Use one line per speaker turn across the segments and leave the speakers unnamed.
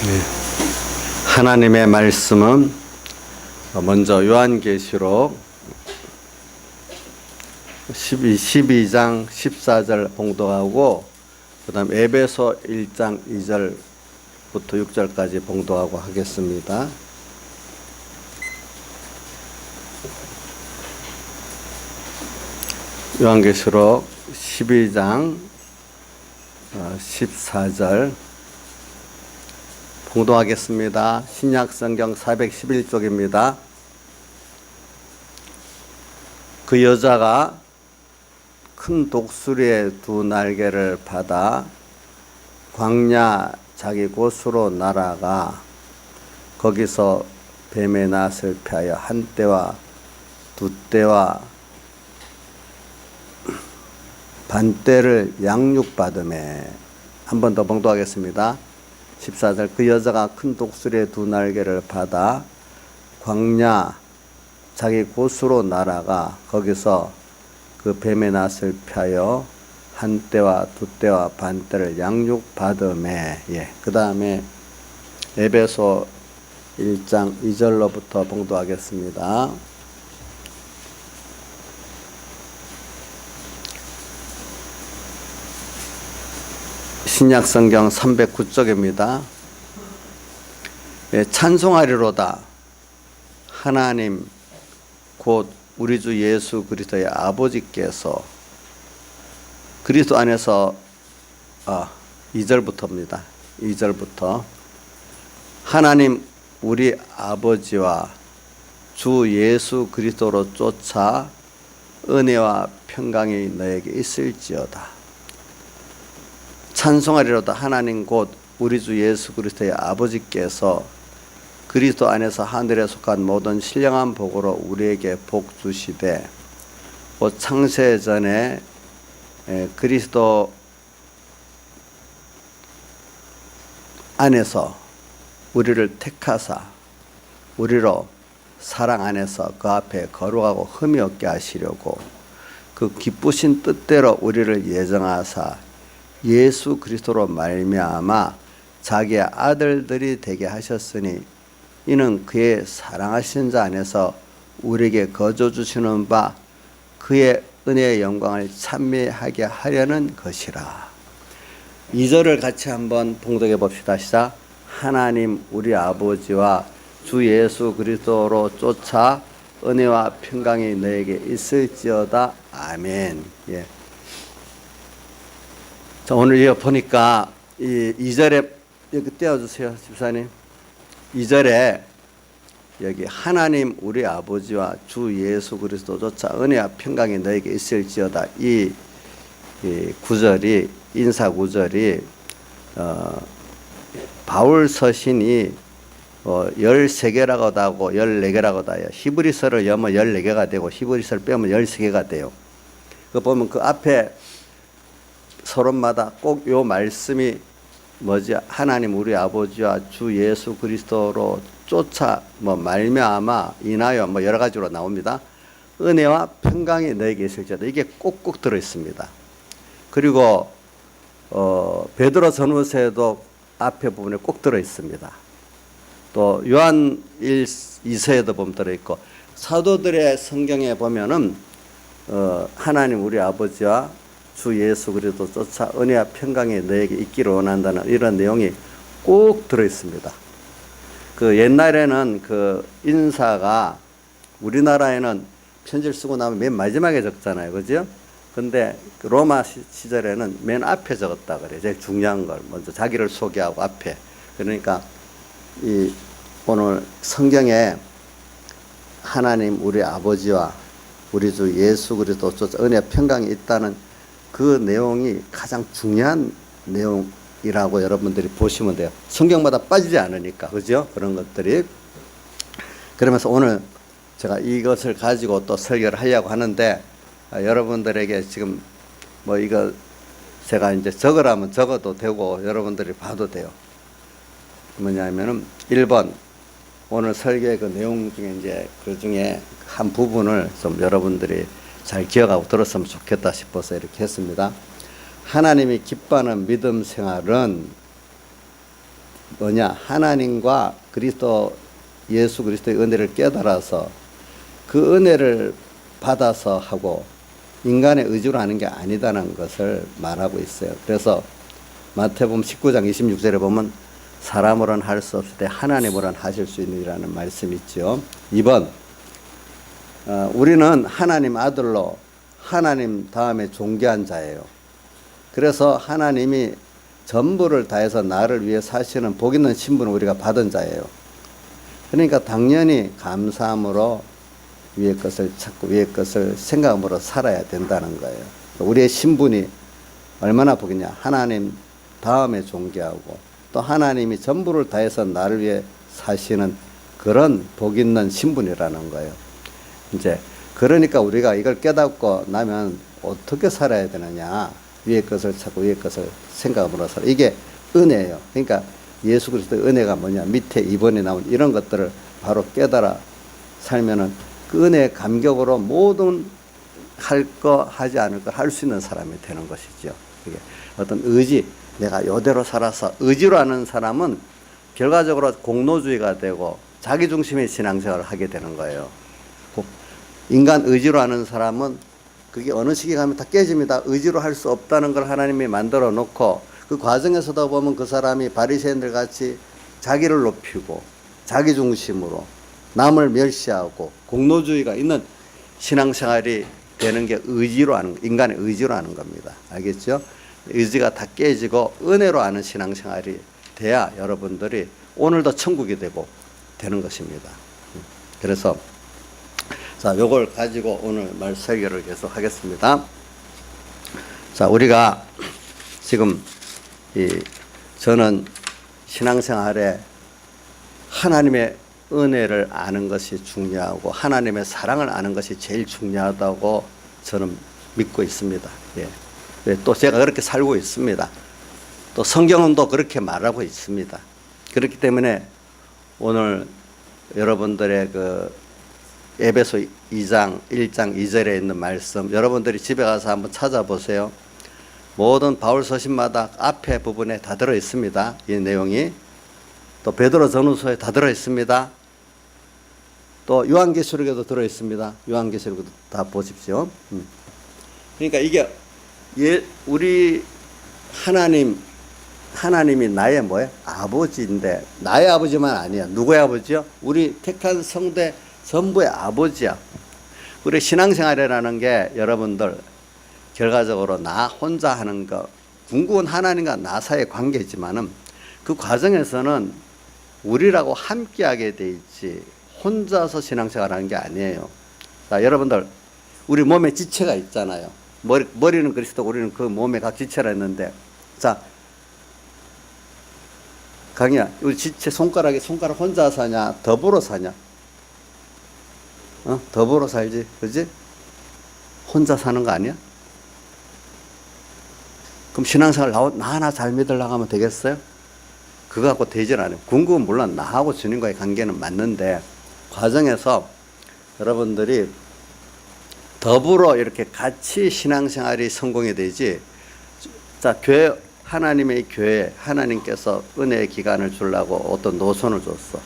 네. 하나님의 말씀은 먼저 요한계시록 12장 14절 봉독하고 그 다음 에베소 1장 2절부터 6절까지 봉독하고 하겠습니다. 요한계시록 12장 14절 봉독하겠습니다. 신약성경 411쪽입니다. 그 여자가 큰 독수리의 두 날개를 받아 광야 자기 곳으로 날아가 거기서 뱀의 낫을 피하여 한 떼와 두 떼와 반 떼를 양육받음에. 한 번 더 봉독하겠습니다. 14절 그 여자가 큰 독수리의 두 날개를 받아 광야 자기 곳으로 날아가 거기서 그 뱀의 낫을 피하여 한 떼와 두 떼와 반 떼를 양육받음에. 그 다음에 에베소 1장 2절로부터 봉독하겠습니다. 신약성경 309쪽입니다. 찬송하리로다. 하나님 곧 우리 주 예수 그리스도의 아버지께서 그리스도 안에서 2절부터입니다. 2절부터 하나님 우리 아버지와 주 예수 그리스도로 쫓아 은혜와 평강이 너에게 있을지어다. 찬송하리로다. 하나님 곧 우리 주 예수 그리스도의 아버지께서 그리스도 안에서 하늘에 속한 모든 신령한 복으로 우리에게 복 주시되 곧 창세 전에 그리스도 안에서 우리를 택하사 우리로 사랑 안에서 그 앞에 거룩하고 흠이 없게 하시려고 그 기쁘신 뜻대로 우리를 예정하사 예수 그리스도로 말미암아 자기의 아들들이 되게 하셨으니 이는 그의 사랑하신 자 안에서 우리에게 거저 주시는 바 그의 은혜의 영광을 찬미하게 하려는 것이라. 2절을 같이 한번 봉독해 봅시다. 시작. 하나님 우리 아버지와 주 예수 그리스도로 쫓아 은혜와 평강이 너에게 있을지어다. 아멘. 자, 오늘 여기 보니까 이 2절에 여기 떼어주세요, 집사님. 2절에 여기 하나님 우리 아버지와 주 예수 그리스도 쫓아 은혜와 평강이 너에게 있을지어다. 이 구절이 인사 구절이 바울 서신이 13개라고도 하고 14개라고도 해요. 히브리서를 여면 14개가 되고 히브리서를 빼면 13개가 돼요. 그 보면 그 앞에 서론마다 꼭 요 말씀이 뭐지? 하나님 우리 아버지와 주 예수 그리스도로 쫓아 말미암아 인하여 여러 가지로 나옵니다. 은혜와 평강이 너에게 있을지어다. 이게 꼭꼭 들어 있습니다. 그리고 베드로 전후서에도 앞에 부분에 꼭 들어 있습니다. 또 요한 2서에도 보면 들어 있고 사도들의 성경에 보면은 하나님 우리 아버지와 주 예수 그리스도 쫓아 은혜와 평강이 너에게 있기를 원한다는 이런 내용이 꼭 들어 있습니다. 그 옛날에는 그 인사가 우리나라에는 편지를 쓰고 나면 맨 마지막에 적잖아요. 그죠? 근데 로마 시절에는 맨 앞에 적었다 그래요. 제일 중요한 걸 먼저 자기를 소개하고 앞에. 그러니까 이 오늘 성경에 하나님 우리 아버지와 우리 주 예수 그리스도 쫓아 은혜와 평강이 있다는 그 내용이 가장 중요한 내용이라고 여러분들이 보시면 돼요. 성경마다 빠지지 않으니까. 그죠? 그런 것들이. 그러면서 오늘 제가 이것을 가지고 또 설교를 하려고 하는데 여러분들에게 지금 이거 제가 이제 적으라면 적어도 되고 여러분들이 봐도 돼요. 뭐냐면은 1번 오늘 설교의 그 내용 중에 이제 그 중에 한 부분을 좀 여러분들이 잘 기억하고 들었으면 좋겠다 싶어서 이렇게 했습니다. 하나님이 기뻐하는 믿음 생활은 뭐냐? 하나님과 그리스도 예수 그리스도의 은혜를 깨달아서 그 은혜를 받아서 하고 인간의 의지로 하는 게 아니다는 것을 말하고 있어요. 그래서 마태복음 19장 26절에 보면 사람으로는 할 수 없을 때 하나님으로는 하실 수 있느니라는 말씀이 있죠. 2번, 우리는 하나님 아들로 하나님 다음에 존귀한 자예요. 그래서 하나님이 전부를 다해서 나를 위해 사시는 복 있는 신분을 우리가 받은 자예요. 그러니까 당연히 감사함으로 위의 것을 찾고 위의 것을 생각함으로 살아야 된다는 거예요. 우리의 신분이 얼마나 복이냐. 하나님 다음에 존귀하고 또 하나님이 전부를 다해서 나를 위해 사시는 그런 복 있는 신분이라는 거예요. 이제 그러니까 우리가 이걸 깨닫고 나면 어떻게 살아야 되느냐. 위의 것을 찾고 위의 것을 생각함으로 살아. 이게 은혜예요. 그러니까 예수 그리스도의 은혜가 뭐냐. 밑에 2번에 나온 이런 것들을 바로 깨달아 살면은 그 은혜의 감격으로 모든 할 거 하지 않을 거 할 수 있는 사람이 되는 것이죠. 그게 어떤 의지, 내가 이대로 살아서 의지로 하는 사람은 결과적으로 공로주의가 되고 자기중심의 신앙생활을 하게 되는 거예요. 인간 의지로 하는 사람은 그게 어느 시기 가면 다 깨집니다. 의지로 할 수 없다는 걸 하나님이 만들어 놓고 그 과정에서도 보면 그 사람이 바리새인들 같이 자기를 높이고 자기중심으로 남을 멸시하고 공로주의가 있는 신앙생활이 되는 게 의지로 하는, 인간의 의지로 하는 겁니다. 알겠죠? 의지가 다 깨지고 은혜로 하는 신앙생활이 돼야 여러분들이 오늘도 천국이 되고 되는 것입니다. 그래서 자, 요걸 가지고 오늘 말 설교를 계속 하겠습니다. 자, 우리가 지금 저는 신앙생활에 하나님의 은혜를 아는 것이 중요하고 하나님의 사랑을 아는 것이 제일 중요하다고 저는 믿고 있습니다. 예. 또 제가 그렇게 살고 있습니다. 또 성경은 또 그렇게 말하고 있습니다. 그렇기 때문에 오늘 여러분들의 그 에베소 2장 1장 2절에 있는 말씀 여러분들이 집에 가서 한번 찾아보세요. 모든 바울 서신마다 앞에 부분에 다 들어 있습니다. 이 내용이. 또 베드로 전후서에 다 들어 있습니다. 또 요한계시록에도 들어 있습니다. 요한계시록도 다 보십시오. 그러니까 이게 우리 하나님이 나의 뭐예요? 아버지인데 나의 아버지만 아니야. 누구의 아버지요? 우리 택한 성대 전부의 아버지야. 우리 신앙생활이라는 게 여러분들 결과적으로 나 혼자 하는 거 궁극은 하나님과 나 사이의 관계지만은 그 과정에서는 우리라고 함께하게 돼 있지 혼자서 신앙생활하는 게 아니에요. 자, 여러분들 우리 몸에 지체가 있잖아요. 머리는 그리스도, 우리는 그 몸에 각 지체라 했는데, 자, 강이야, 우리 지체 손가락 혼자 사냐, 더불어 사냐? 더불어 살지, 그지? 혼자 사는 거 아니야? 그럼 신앙생활 나 하나 잘 믿으려고 하면 되겠어요? 그거 갖고 되질 않아요. 궁극은 물론 나하고 주님과의 관계는 맞는데 과정에서 여러분들이 더불어 이렇게 같이 신앙생활이 성공이 되지. 자, 교회, 하나님의 교회, 하나님께서 은혜의 기간을 주려고 어떤 노선을 줬어.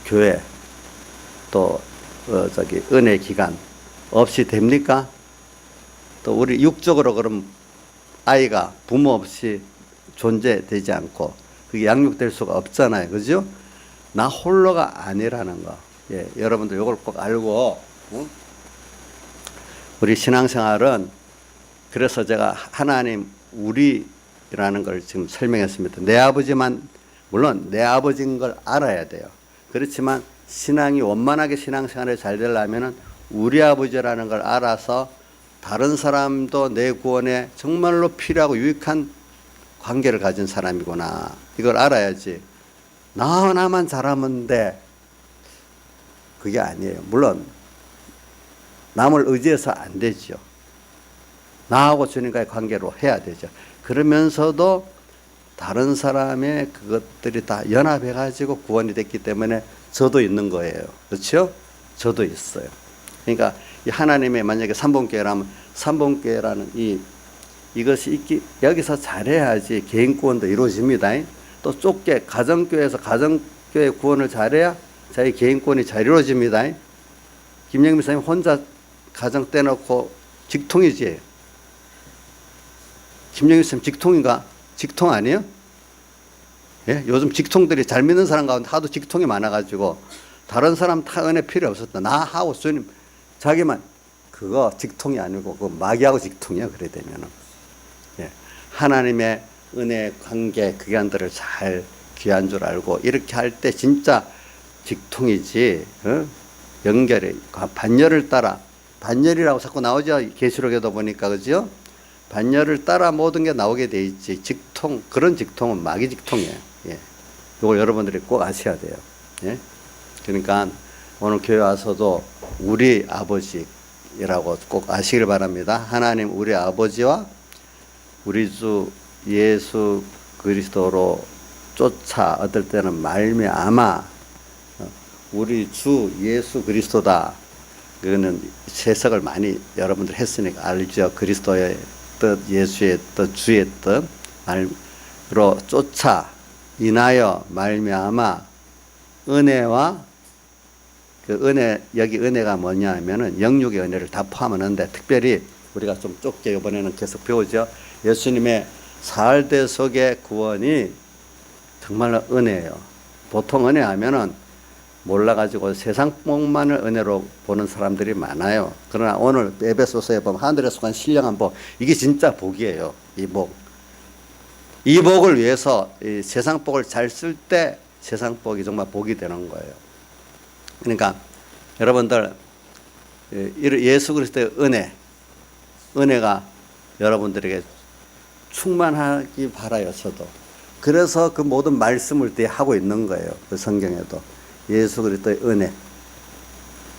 교회, 또 은혜 기간 없이 됩니까? 또 우리 육적으로 그럼 아이가 부모 없이 존재되지 않고 그게 양육될 수가 없잖아요. 그죠? 나 홀로가 아니라는 거. 예, 여러분들 이걸 꼭 알고, 우리 신앙생활은 그래서 제가 하나님 우리라는 걸 지금 설명했습니다. 내 아버지만, 물론 내 아버지인 걸 알아야 돼요. 그렇지만 신앙이 원만하게 신앙생활이 잘 되려면 우리 아버지라는 걸 알아서 다른 사람도 내 구원에 정말로 필요하고 유익한 관계를 가진 사람이구나. 이걸 알아야지. 나만 잘하면 돼. 그게 아니에요. 물론 남을 의지해서 안 되죠. 나하고 주님과의 관계로 해야 되죠. 그러면서도 다른 사람의 그것들이 다 연합해가지고 구원이 됐기 때문에 저도 있는 거예요. 그렇죠? 저도 있어요. 그러니까 이 하나님의 만약에 삼본교회라면 삼본교회라는 이것이 있기, 여기서 잘해야지 개인 구원도 이루어집니다. 또 좁게 가정교회에서 가정교회 구원을 잘해야 자기 개인권이 잘 이루어집니다. 김영민 선생님 혼자 가정 떼놓고 직통이지. 김영민 선생님 직통인가? 직통 아니에요? 예? 요즘 직통들이 잘 믿는 사람 가운데 하도 직통이 많아가지고 다른 사람 다 은혜 필요 없었다. 나하고 주님 자기만 그거 직통이 아니고 그 마귀하고 직통이야. 그래 되면은 예. 하나님의 은혜 관계 기관들을 잘 귀한 줄 알고 이렇게 할 때 진짜 직통이지. 어? 연결이 반열을 따라 반열이라고 자꾸 나오죠. 계시록에도 보니까 그죠? 반열을 따라 모든 게 나오게 돼 있지. 직통 그런 직통은 마귀 직통이에요. 예. 이걸 여러분들이 꼭 아셔야 돼요. 예. 그러니까 오늘 교회 와서도 우리 아버지라고 꼭 아시길 바랍니다. 하나님 우리 아버지와 우리 주 예수 그리스도로 쫓아 어떨 때는 말미암아 우리 주 예수 그리스도다. 그거는 해석을 많이 여러분들 했으니까 알죠. 그리스도의 뜻, 예수의 뜻, 주의 뜻 말로 쫓아 인하여 말미암아 은혜와 그 은혜 여기 은혜가 뭐냐 하면은 영육의 은혜를 다 포함하는데 특별히 우리가 좀 좁게 이번에는 계속 배우죠. 예수님의 사흘대 속의 구원이 정말로 은혜예요. 보통 은혜 하면은 몰라가지고 세상 복만을 은혜로 보는 사람들이 많아요. 그러나 오늘 에베소서에 보면 하늘에 속한 신령한 복 이게 진짜 복이에요. 이 복. 이 복을 위해서 이 세상 복을 잘 쓸 때 세상 복이 정말 복이 되는 거예요. 그러니까 여러분들 예수 그리스도의 은혜가 여러분들에게 충만하기 바라요. 저도. 그래서 그 모든 말씀을 하고 있는 거예요. 그 성경에도. 예수 그리스도의 은혜.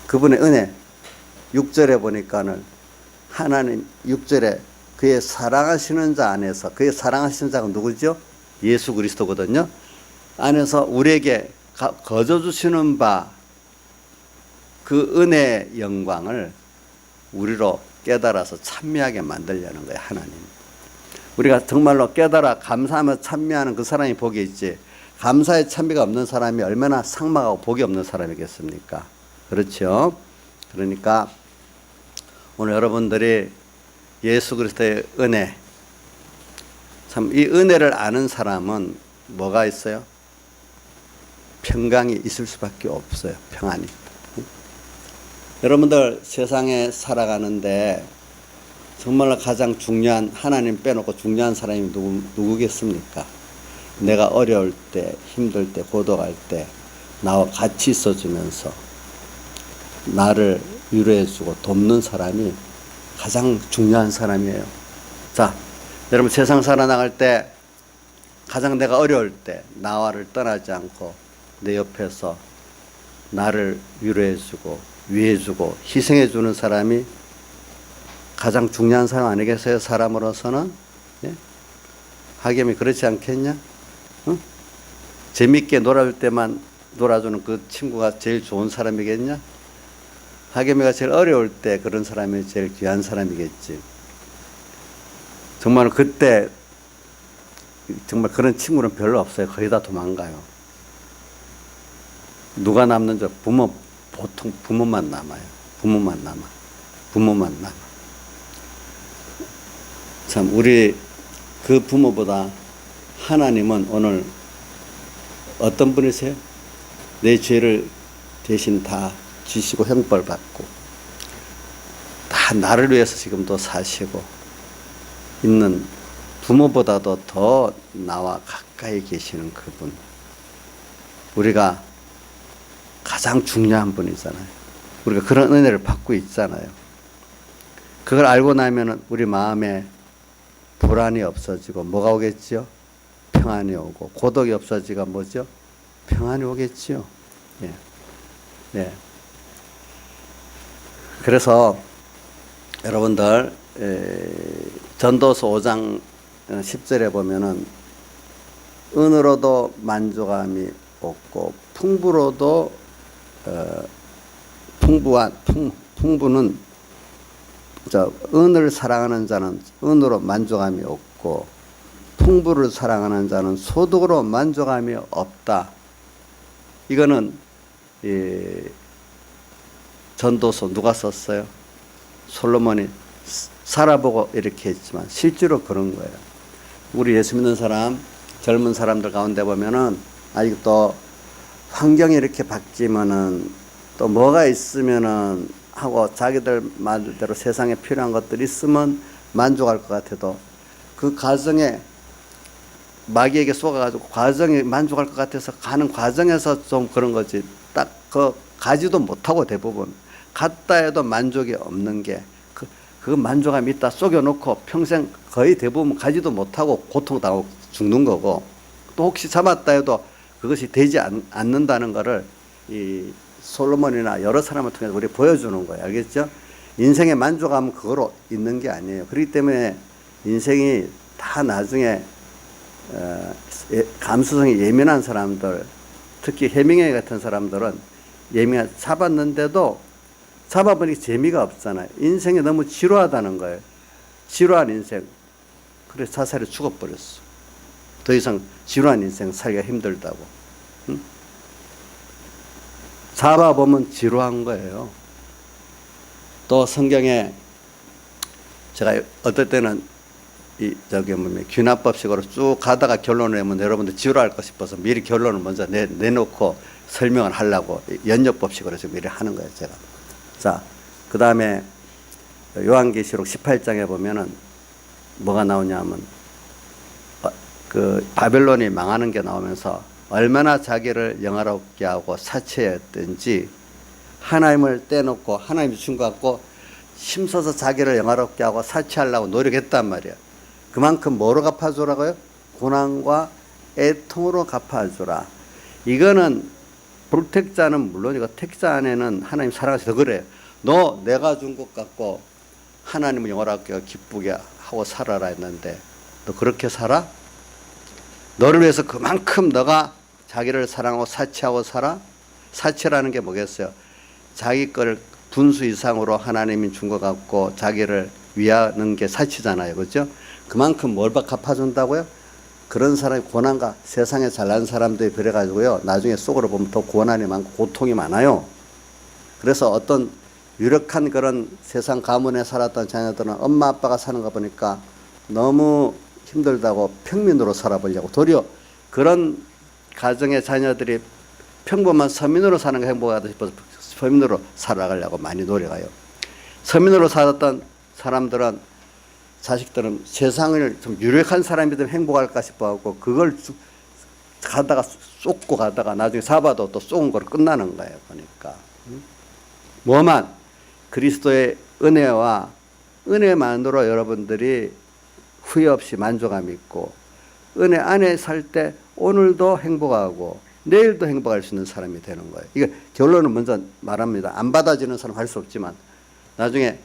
그분의 은혜. 6절에 보니까는 하나님 6절에 그의 사랑하시는 자 안에서 그의 사랑하시는 자가 누구죠? 예수 그리스도거든요. 안에서 우리에게 거저 주시는 바 그 은혜의 영광을 우리로 깨달아서 찬미하게 만들려는 거예요. 하나님. 우리가 정말로 깨달아 감사하며 찬미하는 그 사람이 복이 있지. 감사의 찬미가 없는 사람이 얼마나 삭막하고 복이 없는 사람이겠습니까? 그렇죠? 그러니까 오늘 여러분들이 예수 그리스도의 은혜, 참 이 은혜를 아는 사람은 뭐가 있어요? 평강이 있을 수밖에 없어요. 평안이. 여러분들 세상에 살아가는데 정말로 가장 중요한 하나님 빼놓고 중요한 사람이 누구겠습니까? 내가 어려울 때, 힘들 때, 고독할 때 나와 같이 있어주면서 나를 위로해주고 돕는 사람이 가장 중요한 사람이에요. 자, 여러분 세상 살아나갈 때 가장 내가 어려울 때 나와를 떠나지 않고 내 옆에서 나를 위로해주고 위해주고 희생해주는 사람이 가장 중요한 사람 아니겠어요? 사람으로서는. 예? 하겸이 그렇지 않겠냐? 응? 재밌게 놀아줄 때만 놀아주는 그 친구가 제일 좋은 사람이겠냐? 하겸이가 제일 어려울 때 그런 사람이 제일 귀한 사람이겠지. 정말 그때 정말 그런 친구는 별로 없어요. 거의 다 도망가요. 누가 남는 줄 보통 부모만 남아요. 부모만 남아. 참 우리 그 부모보다 하나님은 오늘 어떤 분이세요? 내 죄를 대신 다 지시고 형벌 받고 다 나를 위해서 지금도 사시고 있는 부모보다도 더 나와 가까이 계시는 그분. 우리가 가장 중요한 분이잖아요. 우리가 그런 은혜를 받고 있잖아요. 그걸 알고 나면은 우리 마음에 불안이 없어지고 뭐가 오겠죠? 평안이 오고 고독이 없어지가 뭐죠? 평안이 오겠죠. 예. 네. 그래서 여러분들 전도서 5장 10절에 보면은 은으로도 만족함이 없고 풍부로도 풍부는 은을 사랑하는 자는 은으로 만족함이 없고 풍부를 사랑하는 자는 소득으로 만족함이 없다. 이거는 전도서 누가 썼어요? 솔로몬이 살아보고 이렇게 했지만 실제로 그런 거예요. 우리 예수 믿는 사람, 젊은 사람들 가운데 보면은 아직도 환경이 이렇게 바뀌면은 또 뭐가 있으면은 하고 자기들 말대로 세상에 필요한 것들이 있으면 만족할 것 같아도 그 과정에 마귀에게 속아가지고 과정에 만족할 것 같아서 가는 과정에서 좀 그런 거지. 딱 그 가지도 못하고 대부분 갔다 해도 만족이 없는 게 그 만족감이 있다 속여놓고 평생 거의 대부분 가지도 못하고 고통당하고 죽는 거고, 또 혹시 잡았다 해도 그것이 되지 않는다는 거를 이 솔로몬이나 여러 사람을 통해서 우리 보여주는 거예요. 알겠죠? 인생의 만족감은 그거로 있는 게 아니에요. 그렇기 때문에 인생이 다 나중에 감수성이 예민한 사람들, 특히 해밍웨이 같은 사람들은 잡았는데도 잡아보니 재미가 없잖아요. 인생이 너무 지루하다는 거예요. 지루한 인생. 그래서 자살해 죽어버렸어. 더 이상 지루한 인생 살기가 힘들다고. 응? 잡아보면 지루한 거예요. 또 성경에 제가 어떨 때는 귀납법식으로 쭉 가다가 결론을 내면 여러분들 지루할 것 싶어서 미리 결론을 먼저 내놓고 설명을 하려고 연역법식으로 지금 미리 하는 거예요, 제가. 자, 그 다음에 요한계시록 18장에 보면은 뭐가 나오냐면 그 바벨론이 망하는 게 나오면서 얼마나 자기를 영화롭게 하고 사치했든지 하나님을 떼놓고 하나님이 준 것 같고 힘써서 자기를 영화롭게 하고 사치하려고 노력했단 말이에요. 그만큼 뭐로 갚아주라고요? 고난과 애통으로 갚아주라. 이거는 불택자는 물론이고 택자 안에는 하나님 사랑하셔서 그래요. 너 내가 준 것 같고 하나님을 영화롭게 기쁘게 하고 살아라 했는데 너 그렇게 살아? 너를 위해서 그만큼 너가 자기를 사랑하고 사치하고 살아? 사치라는 게 뭐겠어요? 자기 걸 분수 이상으로 하나님이 준 것 같고 자기를 위하는 게 사치잖아요. 그렇죠? 그만큼 뭘 갚아준다고요? 그런 사람이 고난과 세상에 잘난 사람들이 그래가지고요. 나중에 속으로 보면 더 고난이 많고 고통이 많아요. 그래서 어떤 유력한 그런 세상 가문에 살았던 자녀들은 엄마 아빠가 사는 거 보니까 너무 힘들다고 평민으로 살아보려고 도리어 그런 가정의 자녀들이 평범한 서민으로 사는 게 행복하다 싶어서 서민으로 살아가려고 많이 노력해요. 서민으로 살았던 사람들은 자식들은 세상을 좀 유력한 사람이 되면 행복할까 싶어갖고 그걸 가다가 쏟고 가다가 나중에 잡아도 또 쏟은 거로 끝나는 거예요. 보니까 뭐만 그리스도의 은혜와 은혜만으로 여러분들이 후회 없이 만족감이 있고 은혜 안에 살 때 오늘도 행복하고 내일도 행복할 수 있는 사람이 되는 거예요. 이거 결론은 먼저 말합니다. 안 받아지는 사람 할 수 없지만 나중에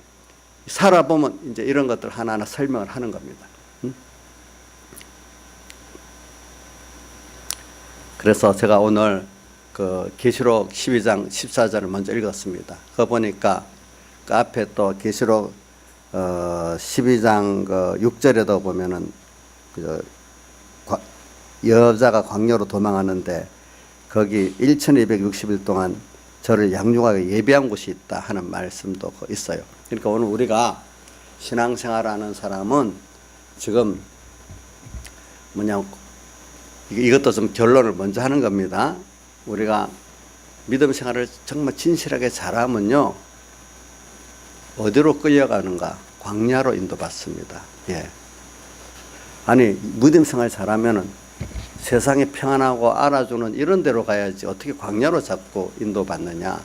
살아보면 이제 이런 것들 하나하나 설명을 하는 겁니다. 그래서 제가 오늘 그 계시록 12장 14절을 먼저 읽었습니다. 그거 보니까 그 앞에 또 계시록 12장 그 6절에도 보면은 그 여자가 광야로 도망하는데 거기 1260일 동안 저를 양육하게 예비한 곳이 있다 하는 말씀도 있어요. 그러니까 오늘 우리가 신앙생활하는 사람은 지금 이것도 좀 결론을 먼저 하는 겁니다. 우리가 믿음 생활을 정말 진실하게 잘하면요, 어디로 끌려가는가? 광야로 인도받습니다. 예. 아니, 믿음 생활 잘하면은 세상이 평안하고 알아주는 이런 데로 가야지 어떻게 광야로 자꾸 인도받느냐.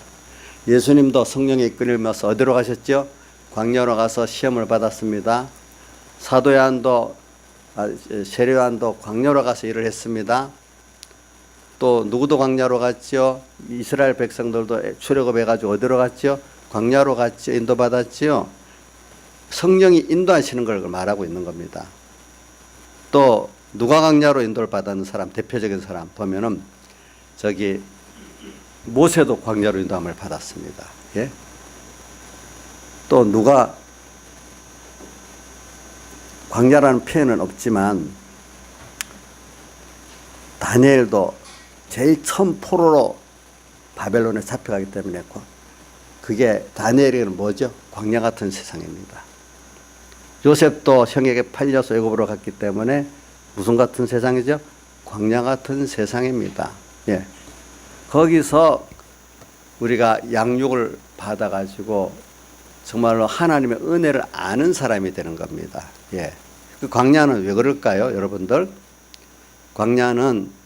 예수님도 성령에 이끌리면서 어디로 가셨죠? 광야로 가서 시험을 받았습니다. 사도 요한도 세례 요한도 광야로 가서 일을 했습니다. 또 누구도 광야로 갔죠? 이스라엘 백성들도 출애굽해가지고 어디로 갔죠? 광야로 갔죠. 인도받았죠. 성령이 인도하시는 걸 말하고 있는 겁니다. 또 누가 광야로 인도를 받았는 사람, 대표적인 사람 보면은 저기 모세도 광야로 인도함을 받았습니다. 예? 또 누가 광야라는 표현은 없지만 다니엘도 제일 처음 포로로 바벨론에 잡혀가기 때문에 그게 다니엘에게는 뭐죠? 광야 같은 세상입니다. 요셉도 형에게 팔려서 애굽으로 갔기 때문에 무슨 같은 세상이죠? 광야 같은 세상입니다. 예. 거기서 우리가 양육을 받아가지고 정말로 하나님의 은혜를 아는 사람이 되는 겁니다. 예. 그 광야는 왜 그럴까요, 여러분들? 광야는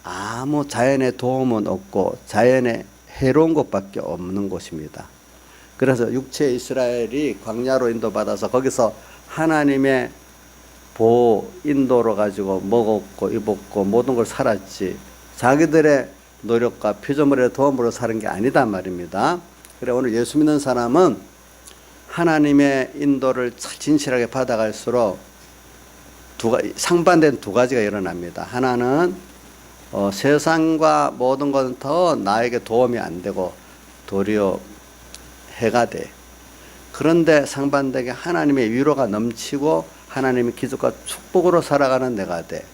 아무 자연의 도움은 없고 자연의 해로운 것밖에 없는 곳입니다. 그래서 육체 이스라엘이 광야로 인도받아서 거기서 하나님의 보호 인도로 가지고 먹었고 입었고 모든 걸 살았지 자기들의 노력과 피조물의 도움으로 사는 게 아니다 말입니다. 그래 오늘 예수 믿는 사람은 하나님의 인도를 진실하게 받아갈수록 상반된 두 가지가 일어납니다. 하나는 세상과 모든 것은 더 나에게 도움이 안 되고 도리어 해가 돼. 그런데 상반되게 하나님의 위로가 넘치고 하나님의 기적과 축복으로 살아가는 내가 돼.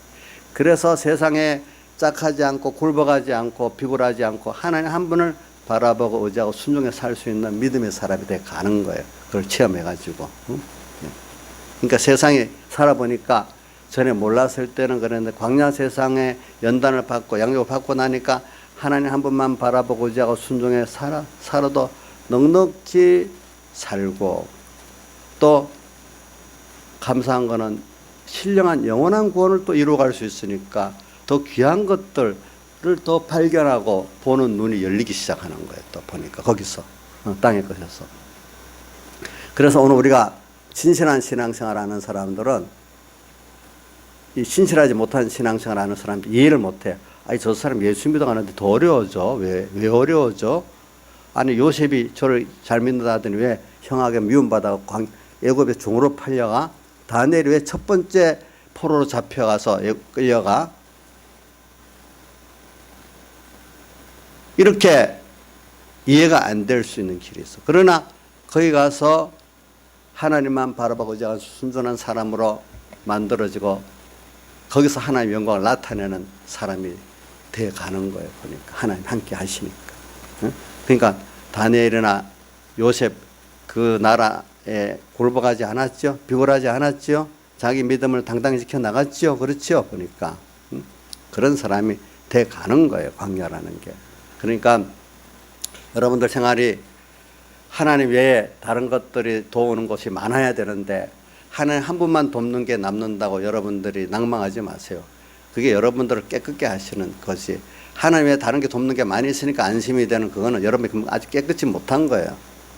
그래서 세상에 짝하지 않고 굴복하지 않고 비굴하지 않고 하나님 한 분을 바라보고 의지하고 순종해 살 수 있는 믿음의 사람이 돼 가는 거예요. 그걸 체험해가지고. 그러니까 세상에 살아보니까 전에 몰랐을 때는 그랬는데 광야 세상에 연단을 받고 양육을 받고 나니까 하나님 한 분만 바라보고 의지하고 순종해 살아도 넉넉히 살고 또 감사한 거는 신령한 영원한 구원을 또 이루어갈 수 있으니까 더 귀한 것들을 더 발견하고 보는 눈이 열리기 시작하는 거예요. 또 보니까 거기서 땅의 것에서. 그래서 오늘 우리가 진실한 신앙생활 하는 사람들은 이 신실하지 못한 신앙생활 하는 사람 이해를 못해. 아니 저 사람 예수 믿어가는데 더 어려워져. 왜 어려워져? 아니 요셉이 저를 잘 믿는다 하더니 왜 형에게 미움받아 애굽의 종으로 팔려가? 다니엘이 왜 첫 번째 포로로 잡혀가서 끌려가? 이렇게 이해가 안 될 수 있는 길이 있어. 그러나 거기 가서 하나님만 바라보고 의지하는 순전한 사람으로 만들어지고 거기서 하나님의 영광을 나타내는 사람이 돼 가는 거예요. 보니까 하나님 함께 하시니까. 그러니까 다니엘이나 요셉 그 나라에 굴복하지 않았죠. 비굴하지 않았죠. 자기 믿음을 당당히 지켜 나갔죠. 그렇죠. 보니까 그런 사람이 돼 가는 거예요. 광야라는 게. 그러니까 여러분들 생활이 하나님 외에 다른 것들이 도우는 것이 많아야 되는데 하나님 한 분만 돕는 게 남는다고 여러분들이 낭망하지 마세요. 그게 여러분들을 깨끗게 하시는 것이 하나님 외에 다른 게 돕는 게 많이 있으니까 안심이 되는 그거는 여러분이 아직 깨끗이 못한 거예요.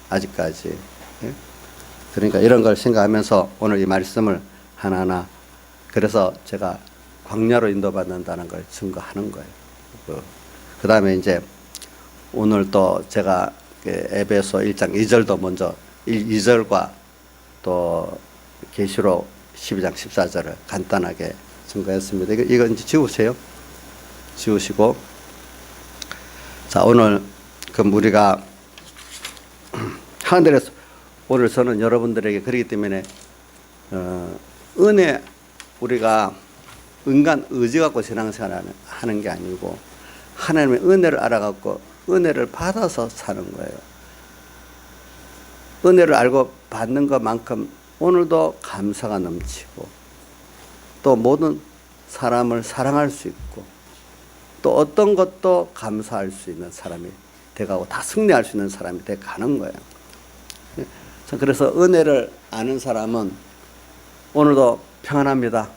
아직까지. 그러니까 이런 걸 생각하면서 오늘 이 말씀을 하나하나 그래서 제가 광야로 인도받는다는 걸 증거하는 거예요. 그 다음에 이제 오늘 또 제가 에베소 1장 2절도 먼저 2절과 또 계시록 12장 14절을 간단하게 증거했습니다. 이거 이제 지우세요. 지우시고 자 오늘 그럼 우리가 하늘에서 오늘 저는 여러분들에게 그렇기 때문에 은혜 우리가 인간 의지 갖고 신앙생활 하는 게 아니고 하나님의 은혜를 알아갖고 은혜를 받아서 사는 거예요. 은혜를 알고 받는 것만큼 오늘도 감사가 넘치고 또 모든 사람을 사랑할 수 있고 또 어떤 것도 감사할 수 있는 사람이 돼가고 다 승리할 수 있는 사람이 돼가는 거예요. 그래서 은혜를 아는 사람은 오늘도 평안합니다.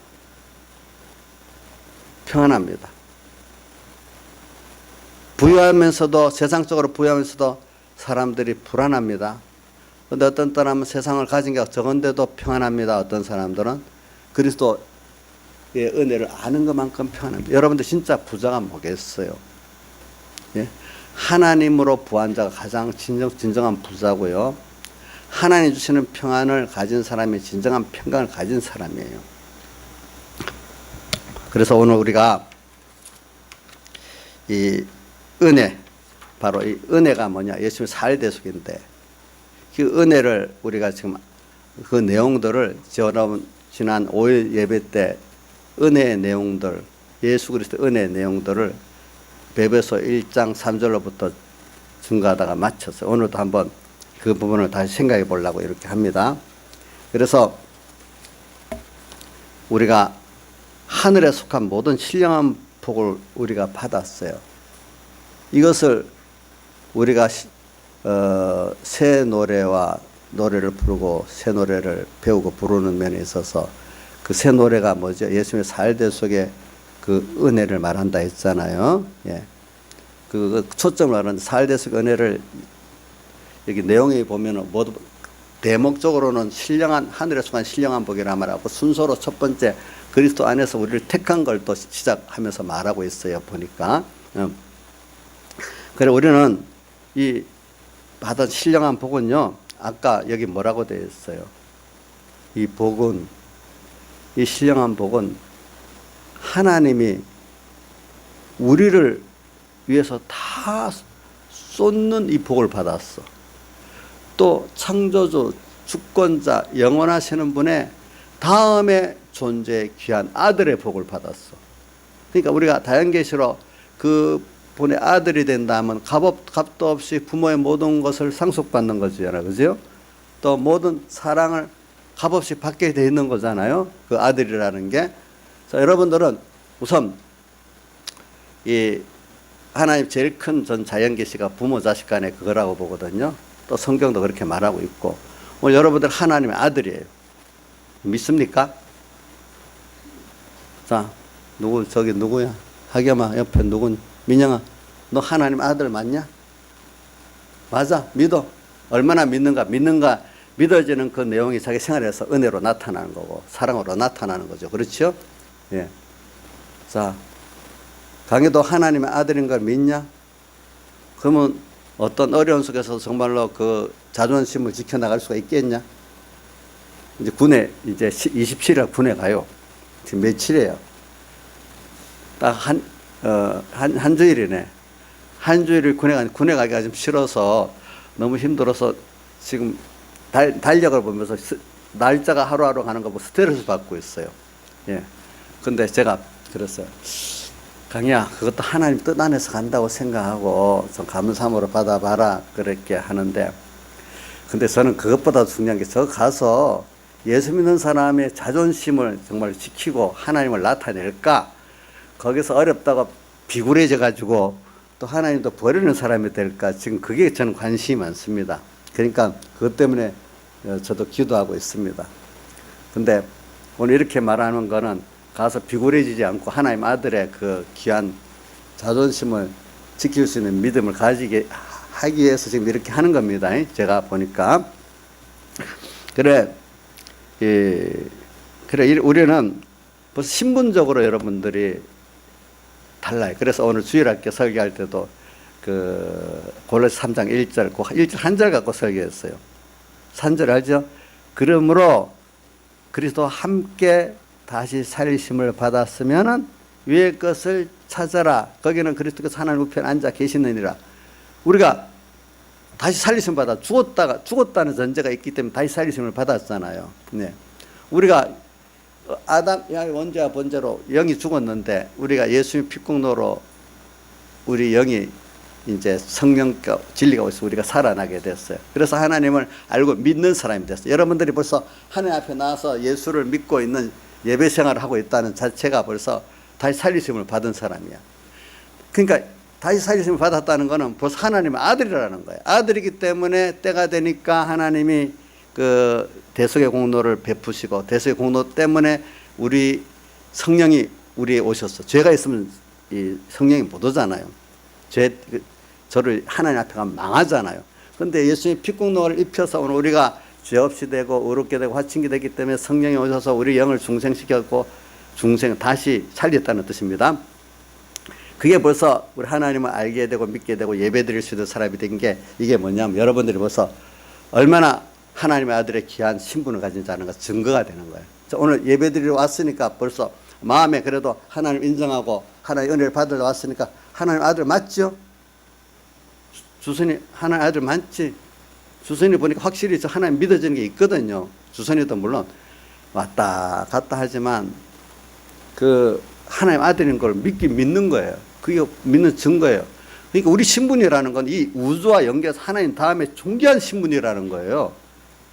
평안합니다. 부유하면서도 세상적으로 부유하면서도 사람들이 불안합니다. 그런데 어떤 사람은 세상을 가진 게 적은데도 평안합니다. 어떤 사람들은 그리스도의 은혜를 아는 것만큼 평안합니다. 여러분들 진짜 부자가 뭐겠어요? 예? 하나님으로 부한 자가 가장 진정한 부자고요. 하나님 주시는 평안을 가진 사람이 진정한 평강을 가진 사람이에요. 그래서 오늘 우리가 이 은혜, 바로 이 은혜가 뭐냐? 예수님의 살대속인데 그 은혜를 우리가 지금 그 내용들을 여러분 지난 5일 예배 때 은혜의 내용들 예수 그리스도의 은혜의 내용들을 베베소 1장 3절로부터 증가하다가 마쳤어요. 오늘도 한번 그 부분을 다시 생각해 보려고 이렇게 합니다. 그래서 우리가 하늘에 속한 모든 신령한 복을 우리가 받았어요. 이것을 우리가 새 노래를 부르고 새 노래를 배우고 부르는 면에 있어서 그 새 노래가 뭐죠? 예수님의 살대 속에 그 은혜를 말한다 했잖아요. 예. 그 초점을 하는 살대 속 은혜를 여기 내용에 보면은 모두 대목적으로는 신령한 하늘에 속한 신령한 복이라 말하고 순서로 첫 번째 그리스도 안에서 우리를 택한 걸 또 시작하면서 말하고 있어요. 보니까. 그래 우리는 이 받은 신령한 복은요. 아까 여기 뭐라고 되어 있어요? 이 복은 이 신령한 복은 하나님이 우리를 위해서 다 쏟는 이 복을 받았어. 또 창조주, 주권자, 영원하시는 분의 다음에 존재의 귀한 아들의 복을 받았어. 그러니까 우리가 다연계시로 그 분의 아들이 된다면 값도 없이 부모의 모든 것을 상속받는 거잖아요. 그죠? 또 모든 사랑을 값없이 받게 돼 있는 거잖아요. 그 아들이라는 게. 자, 여러분들은 우선 이 하나님 제일 큰 전 자연계시가 부모 자식 간의 그거라고 보거든요. 또 성경도 그렇게 말하고 있고. 오늘 여러분들 하나님의 아들이에요. 믿습니까? 자, 저기 누구야? 하겸아, 옆에 민영아, 너 하나님 아들 맞냐? 맞아, 믿어. 얼마나 믿는가 믿어지는 그 내용이 자기 생활에서 은혜로 나타나는 거고, 사랑으로 나타나는 거죠. 그렇죠? 예. 자, 강혜도 하나님의 아들인 걸 믿냐? 그러면 어떤 어려운 속에서 정말로 그 자존심을 지켜나갈 수가 있겠냐? 이제 군에, 이제 27일 군에 가요. 지금 며칠이에요? 딱 한 주일이네. 한 주일을 군에 가기가 좀 싫어서 너무 힘들어서 지금 달력을 보면서 날짜가 하루하루 가는 거 보고 스트레스 받고 있어요. 예. 근데 제가 그랬어요. 강희야, 그것도 하나님 뜻 안에서 간다고 생각하고 좀 감사함으로 받아봐라. 그렇게 하는데, 근데 저는 그것보다 중요한 게 저 가서 예수 믿는 사람의 자존심을 정말 지키고 하나님을 나타낼까? 거기서 어렵다고 비굴해져 가지고 또 하나님도 버리는 사람이 될까? 지금 그게 저는 관심이 많습니다. 그러니까 그것 때문에 저도 기도하고 있습니다. 근데 오늘 이렇게 말하는 거는 가서 비굴해지지 않고 하나님 아들의 그 귀한 자존심을 지킬 수 있는 믿음을 가지게 하기 위해서 지금 이렇게 하는 겁니다. 제가 보니까. 그래, 우리는 벌써 신분적으로 여러분들이 달라요. 그래서 오늘 주일학교 설교할 때도 그 골로새 3장 1절, 그 1절 한 절 갖고 설교했어요. 3절 알죠? 그러므로 그리스도와 함께 다시 살리심을 받았으면은 위의 것을 찾아라. 거기는 그리스도께서 하나님 우편에 앉아 계시느니라. 우리가 다시 살리심 받아 죽었다는 전제가 있기 때문에 다시 살리심을 받았잖아요. 네. 우리가 아담 원죄와 번제로 영이 죽었는데 우리가 예수님 피공로로 우리 영이 이제 성령과 진리가 오셔서 우리가 살아나게 됐어요. 그래서 하나님을 알고 믿는 사람이 됐어요. 여러분들이 벌써 하나님 앞에 나와서 예수를 믿고 있는 예배 생활을 하고 있다는 자체가 벌써 다시 살리심을 받은 사람이야. 그러니까 다시 살리심을 받았다는 것은 벌써 하나님의 아들이라는 거예요. 아들이기 때문에 때가 되니까 하나님이 그 대속의 공로를 베푸시고 대속의 공로 때문에 우리 성령이 우리에 오셨어. 죄가 있으면 이 성령이 못 오잖아요. 저를 하나님 앞에 가면 망하잖아요. 그런데 예수님의 피공로를 입혀서 오늘 우리가 죄 없이 되고 의롭게 되고 화친게 되기 때문에 성령이 오셔서 우리 영을 중생시켰고 다시 살렸다는 뜻입니다. 그게 벌써 우리 하나님을 알게 되고 믿게 되고 예배드릴 수 있는 사람이 된 게 이게 뭐냐면 여러분들이 벌써 얼마나 하나님의 아들의 귀한 신분을 가진 자는 것 증거가 되는 거예요. 오늘 예배드리러 왔으니까 벌써 마음에 그래도 하나님 인정하고 하나님의 은혜를 받으러 왔으니까 하나님 아들 맞죠? 주선이 하나님 아들 맞지? 주선이 보니까 확실히 저 하나님 믿어지는 게 있거든요. 주선이도 물론 왔다 갔다 하지만 그 하나님 아들인 걸 믿는 거예요. 그게 믿는 증거예요. 그러니까 우리 신분이라는 건 이 우주와 연계해서 하나님 다음에 존귀한 신분이라는 거예요.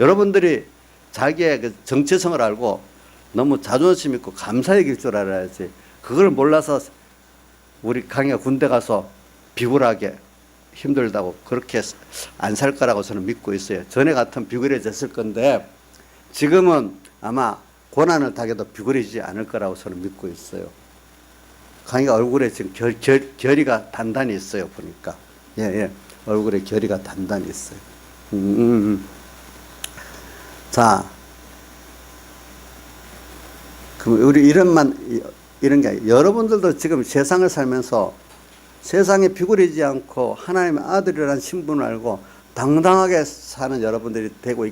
여러분들이 자기의 그 정체성을 알고 너무 자존심 있고 감사 얘기일 줄 알아야지. 그걸 몰라서 우리 강희가 군대 가서 비굴하게 힘들다고 그렇게 안 살 거라고 저는 믿고 있어요. 전에 같으면 비굴해졌을 건데 지금은 아마 고난을 당해도 비굴해지지 않을 거라고 저는 믿고 있어요. 강희가 얼굴에 지금 결이가 단단히 있어요. 보니까. 예, 예. 얼굴에 결이가 단단히 있어요. 자, 그럼 우리 이런 게 아니에요. 여러분들도 지금 세상을 살면서 세상에 비굴해지지 않고 하나님의 아들이라는 신분을 알고 당당하게 사는 여러분들이 되고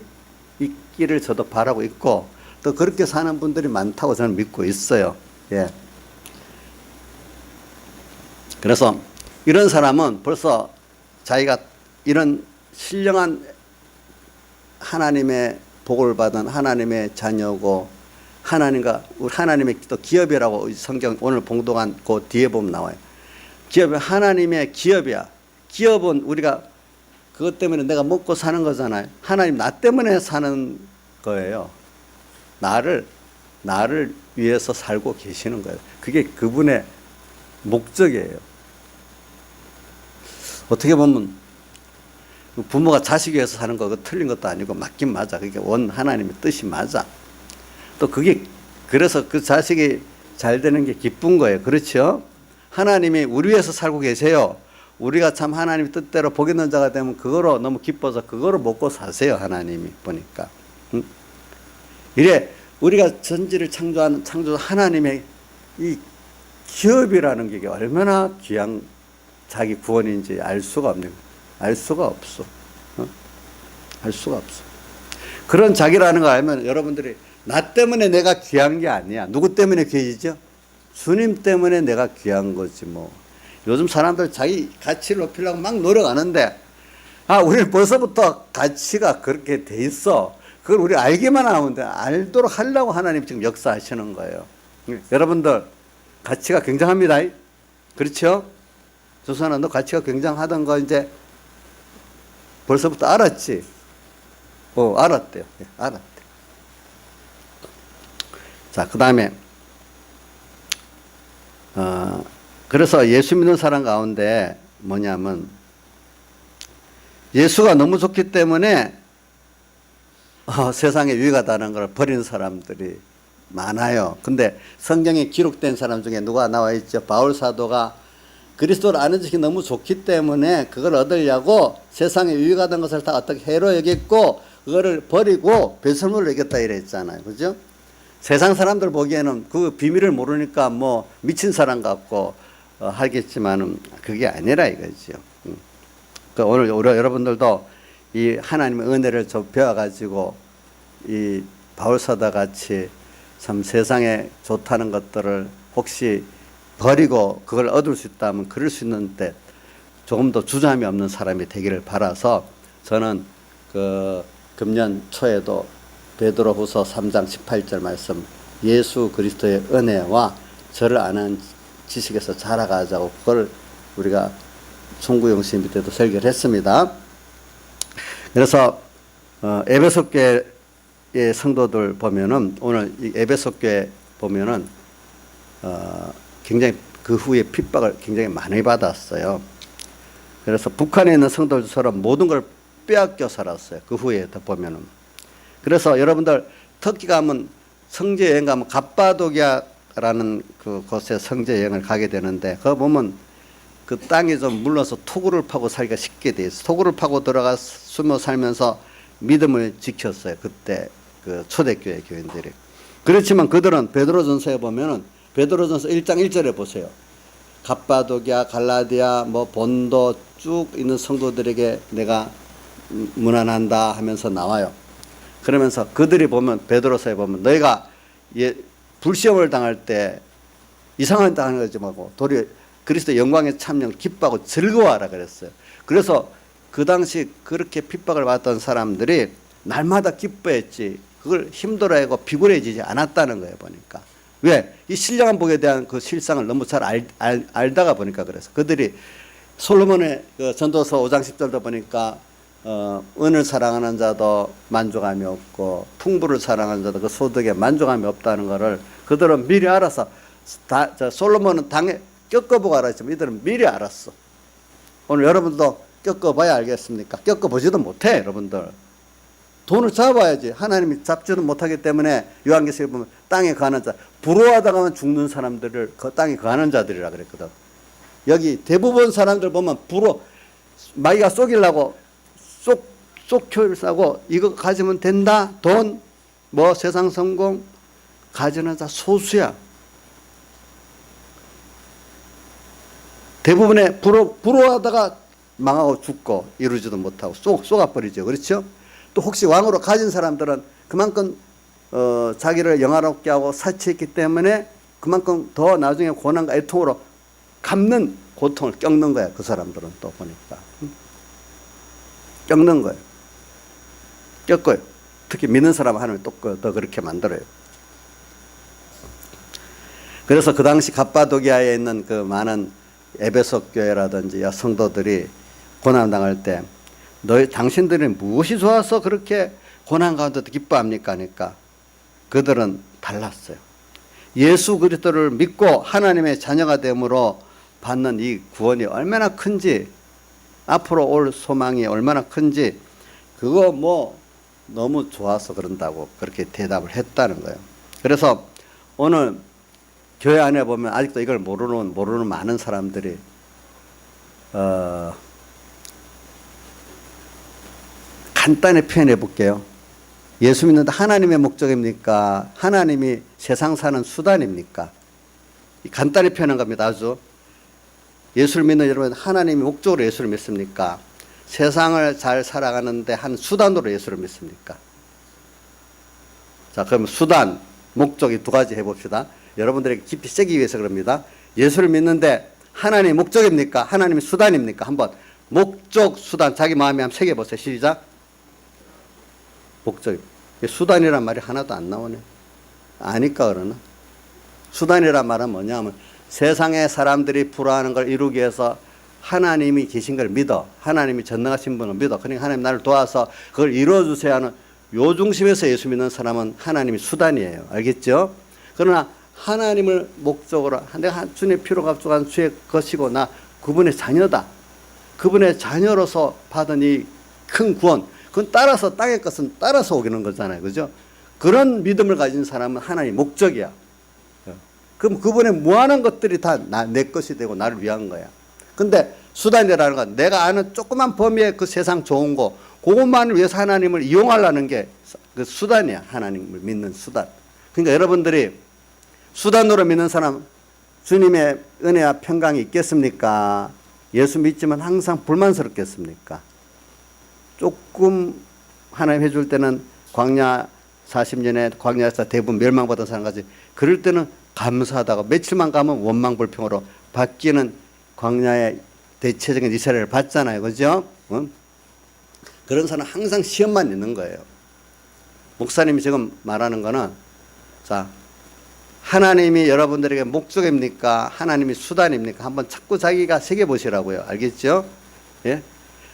있기를 저도 바라고 있고 또 그렇게 사는 분들이 많다고 저는 믿고 있어요. 예. 그래서 이런 사람은 벌써 자기가 이런 신령한 하나님의 복을 받은 하나님의 자녀고 하나님의 또 기업이라고 성경 오늘 봉독한 그 뒤에 보면 나와요. 기업이 하나님의 기업이야. 기업은 우리가 그것 때문에 내가 먹고 사는 거잖아요. 하나님 나 때문에 사는 거예요. 나를 위해서 살고 계시는 거예요. 그게 그분의 목적이에요. 어떻게 보면 부모가 자식 위해서 사는 거 틀린 것도 아니고 맞긴 맞아. 그게 원 하나님의 뜻이 맞아. 또 그게 그래서 그 자식이 잘 되는 게 기쁜 거예요. 그렇죠? 하나님이 우리 위해서 살고 계세요. 우리가 참 하나님 뜻대로 복 있는 자가 되면 그거로 너무 기뻐서 그거로 먹고 사세요. 하나님이 보니까. 이래 우리가 전지를 창조한 하나님의 이 기업이라는 게 얼마나 귀한 자기 구원인지 알 수가 없는 거예요. 알 수가 없어. 알 수가 없어. 그런 자기라는 거 알면 여러분들이 나 때문에 내가 귀한 게 아니야. 누구 때문에 귀해지죠? 주님 때문에 내가 귀한 거지 뭐. 요즘 사람들 자기 가치를 높이려고 막 노력하는데 우리는 벌써부터 가치가 그렇게 돼 있어. 그걸 우리 알기만 하면 돼. 알도록 하려고 하나님 지금 역사하시는 거예요. 여러분들 가치가 굉장합니다. 그렇죠? 조선아 너 가치가 굉장하던 거 이제 벌써부터 알았지? 알았대요. 알았대. 자, 그 다음에 그래서 예수 믿는 사람 가운데 뭐냐면 예수가 너무 좋기 때문에 세상에 유익하다는 걸 버리는 사람들이 많아요. 근데 성경에 기록된 사람 중에 누가 나와 있죠? 바울 사도가 그리스도를 아는 지식이 너무 좋기 때문에 그걸 얻으려고 세상에 유익하던 것을 다 어떻게 해로 여겼고 그거를 버리고 배설물로 여겼다 이랬잖아요. 그죠? 세상 사람들 보기에는 그 비밀을 모르니까 뭐 미친 사람 같고 하겠지만은 그게 아니라 이거죠. 오늘 여러분들도 이 하나님의 은혜를 좀 배워가지고 이 바울사도 같이 참 세상에 좋다는 것들을 혹시 버리고 그걸 얻을 수 있다면 그럴 수 있는데 조금 더 주저함이 없는 사람이 되기를 바라서 저는 그 금년 초에도 베드로후서 3장 18절 말씀 예수 그리스도의 은혜와 저를 아는 지식에서 자라가자고 그걸 우리가 송구영신 밑에도 설교를 했습니다. 그래서 에베소 교회의 성도들 보면은 오늘 이 에베소 교회 보면은 굉장히 그 후에 핍박을 굉장히 많이 받았어요. 그래서 북한에 있는 성도들처럼 모든 걸 빼앗겨 살았어요. 그 후에 더 보면은. 그래서 여러분들 터키 가면 성지 여행 가면 갑바도기아라는 그 곳에 성지 여행을 가게 되는데 그거 보면 그 땅이 좀 물러서 토구를 파고 살기가 쉽게 돼 있어요. 토구를 파고 들어가 숨어 살면서 믿음을 지켰어요. 그때 그 초대교회 교인들이. 그렇지만 그들은 베드로전서에 보면은 베드로전서 1장 1절에 보세요. 갑바도기아, 갈라디아, 뭐 본도 쭉 있는 성도들에게 내가 문안한다 하면서 나와요. 그러면서 그들이 보면 베드로서에 보면 너희가 불시험을 당할 때 이상한 당하는 거지 말고 도리어 그리스도 영광에 참여 기뻐하고 즐거워하라 그랬어요. 그래서 그 당시 그렇게 핍박을 받던 사람들이 날마다 기뻐했지 그걸 힘들어하고 비굴해지지 않았다는 거예요. 보니까 왜? 이 신령한 복에 대한 그 실상을 너무 잘 알다가 보니까 그래서 그들이 솔로몬의 그 전도서 5장 10절도 보니까 은을 사랑하는 자도 만족함이 없고 풍부를 사랑하는 자도 그 소득에 만족함이 없다는 것을 그들은 미리 알아서 솔로몬은 당에 겪어보고 알았지만 이들은 미리 알았어. 오늘 여러분도 겪어봐야 알겠습니까? 겪어보지도 못해 여러분들. 돈을 잡아야지. 하나님이 잡지도 못하기 때문에 요한계시록에 보면 땅에 거하는 자, 부러워하다가만 죽는 사람들을 그 땅에 거하는 자들이라 그랬거든. 여기 대부분 사람들 보면 마귀가 쏘기려고 쏙효를 싸고 이거 가지면 된다. 돈, 뭐 세상 성공 가지는 자 소수야. 대부분의 부러워하다가 망하고 죽고 이루지도 못하고 쏘가버리죠. 그렇죠? 또 혹시 왕으로 가진 사람들은 그만큼 자기를 영화롭게 하고 사치했기 때문에 그만큼 더 나중에 고난과 애통으로 갚는 고통을 겪는 거야. 그 사람들은 또 보니까 겪는 거예요. 겪어요. 특히 믿는 사람 하나님 또 더 그렇게 만들어요. 그래서 그 당시 갑바도기아에 있는 그 많은 에베소 교회라든지 성도들이 고난 당할 때 당신들이 무엇이 좋아서 그렇게 고난 가운데도 기뻐합니까? 하니까 그들은 달랐어요. 예수 그리스도를 믿고 하나님의 자녀가 됨으로 받는 이 구원이 얼마나 큰지, 앞으로 올 소망이 얼마나 큰지, 그거 뭐 너무 좋아서 그런다고 그렇게 대답을 했다는 거예요. 그래서 오늘 교회 안에 보면 아직도 이걸 모르는 많은 사람들이 간단히 표현해 볼게요. 예수 믿는데 하나님의 목적입니까? 하나님이 세상 사는 수단입니까? 간단히 표현한 겁니다. 아주. 예수를 믿는 여러분, 하나님이 목적으로 예수를 믿습니까? 세상을 잘 살아가는데 한 수단으로 예수를 믿습니까? 자, 그럼 수단, 목적이 두 가지 해봅시다. 여러분들에게 깊이 새기 위해서 그럽니다. 예수를 믿는데 하나님의 목적입니까? 하나님의 수단입니까? 한번 목적, 수단, 자기 마음에 한번 새겨보세요. 시작. 목적. 수단이란 말이 하나도 안 나오네. 아니까 그러나. 수단이란 말은 뭐냐 하면 세상의 사람들이 불화하는 걸 이루기 위해서 하나님이 계신 걸 믿어. 하나님이 전능하신 분을 믿어. 그러니까 하나님 나를 도와서 그걸 이루어주세요 하는 요 중심에서 예수 믿는 사람은 하나님이 수단이에요. 알겠죠? 그러나 하나님을 목적으로 내가 주님의 피로 값주간 주의 것이고 나 그분의 자녀다. 그분의 자녀로서 받은 이 큰 구원, 그건 따라서 땅의 것은 따라서 오기는 거잖아요. 그죠? 그런 믿음을 가진 사람은 하나님의 목적이야. 그럼 그분의 무한한 것들이 다 내 것이 되고 나를 위한 거야. 근데 수단이라는 건 내가 아는 조그만 범위의 그 세상 좋은 거, 그것만을 위해서 하나님을 이용하려는 게 그 수단이야. 하나님을 믿는 수단. 그러니까 여러분들이 수단으로 믿는 사람 주님의 은혜와 평강이 있겠습니까? 예수 믿지만 항상 불만스럽겠습니까? 조금 하나님 해줄 때는 광야 40년에 광야에서 대부분 멸망받은 사람까지 그럴 때는 감사하다가 며칠만 가면 원망불평으로 바뀌는 광야의 대체적인 이스라엘을 봤잖아요. 그죠? 그런 사람은 항상 시험만 있는 거예요. 목사님이 지금 말하는 거는 자, 하나님이 여러분들에게 목적입니까? 하나님이 수단입니까? 한번 자꾸 자기가 새겨보시라고요. 알겠죠? 예?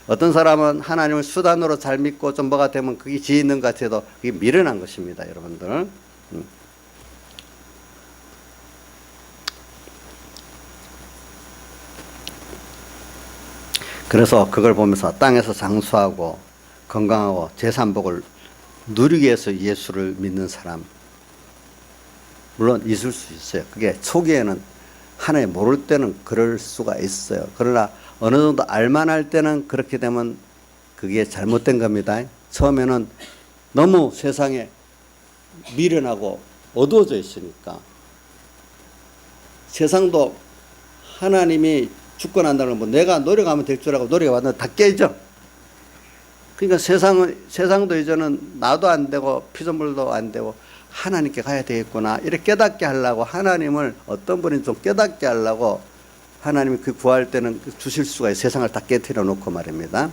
어떤 사람은 하나님을 수단으로 잘 믿고 좀 뭐가 되면 그게 지혜 있는 것 같아도 그게 미련한 것입니다. 여러분들. 그래서 그걸 보면서 땅에서 장수하고 건강하고 재산복을 누리기 위해서 예수를 믿는 사람 물론 있을 수 있어요. 그게 초기에는 하나님 모를 때는 그럴 수가 있어요. 그러나 어느 정도 알만할 때는 그렇게 되면 그게 잘못된 겁니다. 처음에는 너무 세상에 미련하고 어두워져 있으니까 세상도 하나님이 주권한다는 건 뭐 내가 노력하면 될 줄 알고 노력해봤는데 다 깨져. 그러니까 세상도 이제는 나도 안 되고 피조물도 안 되고 하나님께 가야 되겠구나 이렇게 깨닫게 하려고 하나님을 어떤 분이 좀 깨닫게 하려고 하나님이 그 구할 때는 주실 수가 있어요. 세상을 다 깨트려 놓고 말입니다.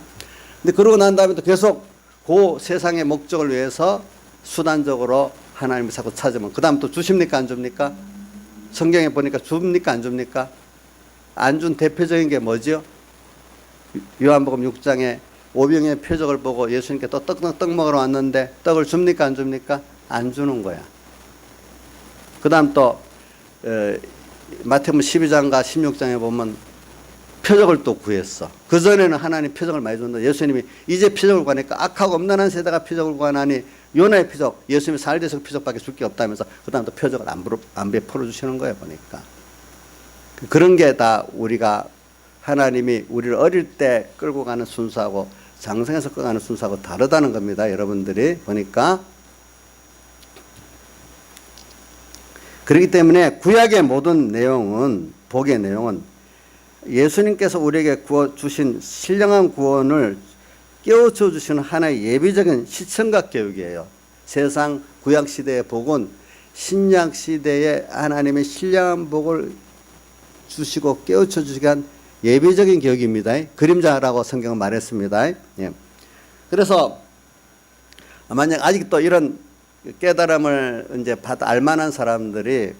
근데 그러고 난 다음에 또 계속 그 세상의 목적을 위해서 수단적으로 하나님을 자꾸 찾으면 그 다음 또 주십니까 안 줍니까? 성경에 보니까 줍니까 안 줍니까? 안 준 대표적인 게 뭐죠? 요한복음 6장에 오병의 표적을 보고 예수님께 또 떡 먹으러 왔는데 떡을 줍니까 안 줍니까? 안 주는 거야. 그 다음 또 마태복음 12장과 16장에 보면 표적을 또 구했어. 그전에는 하나님 표적을 많이 줬는데 예수님이 이제 표적을 구하니까 악하고 엄난한 세대가 표적을 구하나니 요나의 표적, 예수님이 살대서 표적밖에 줄 게 없다면서 그 다음 또 표적을 안 베풀어 주시는 거예요 보니까. 그런 게 다 우리가 하나님이 우리를 어릴 때 끌고 가는 순서하고 장성에서 끌고 가는 순서하고 다르다는 겁니다. 여러분들이 보니까. 그렇기 때문에 구약의 모든 내용은, 복의 내용은 예수님께서 우리에게 주신 신령한 구원을 깨우쳐 주시는 하나의 예비적인 시청각 교육이에요. 세상 구약 시대의 복은 신약 시대에 하나님의 신령한 복을 주시고 깨우쳐 주시기 위한 예비적인 교육입니다. 그림자라고 성경은 말했습니다. 예. 그래서 만약 아직도 이런 깨달음을 이제 알만한 사람들이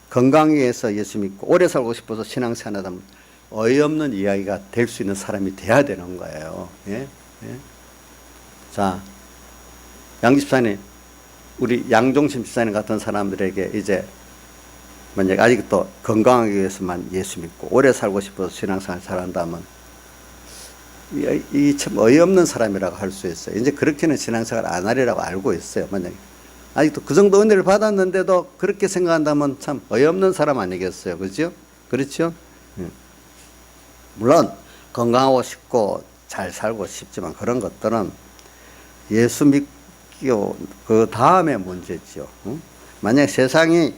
건강하기 위해서 예수 믿고 오래 살고 싶어서 신앙생활 하면 어이없는 이야기가 될 수 있는 사람이 돼야 되는 거예요. 예? 예? 자, 양 집사님, 우리 양종심 집사님 같은 사람들에게 이제 만약 아직도 건강하기 위해서만 예수 믿고 오래 살고 싶어서 신앙생활 잘한다면 이 참 어이없는 사람이라고 할 수 있어요. 이제 그렇게는 신앙생활 안 하리라고 알고 있어요. 만약에 아직도 그 정도 은혜를 받았는데도 그렇게 생각한다면 참 어이없는 사람 아니겠어요. 그죠? 그렇죠? 물론 건강하고 싶고 잘 살고 싶지만 그런 것들은 예수 믿고 그 다음에 문제죠. 만약 세상이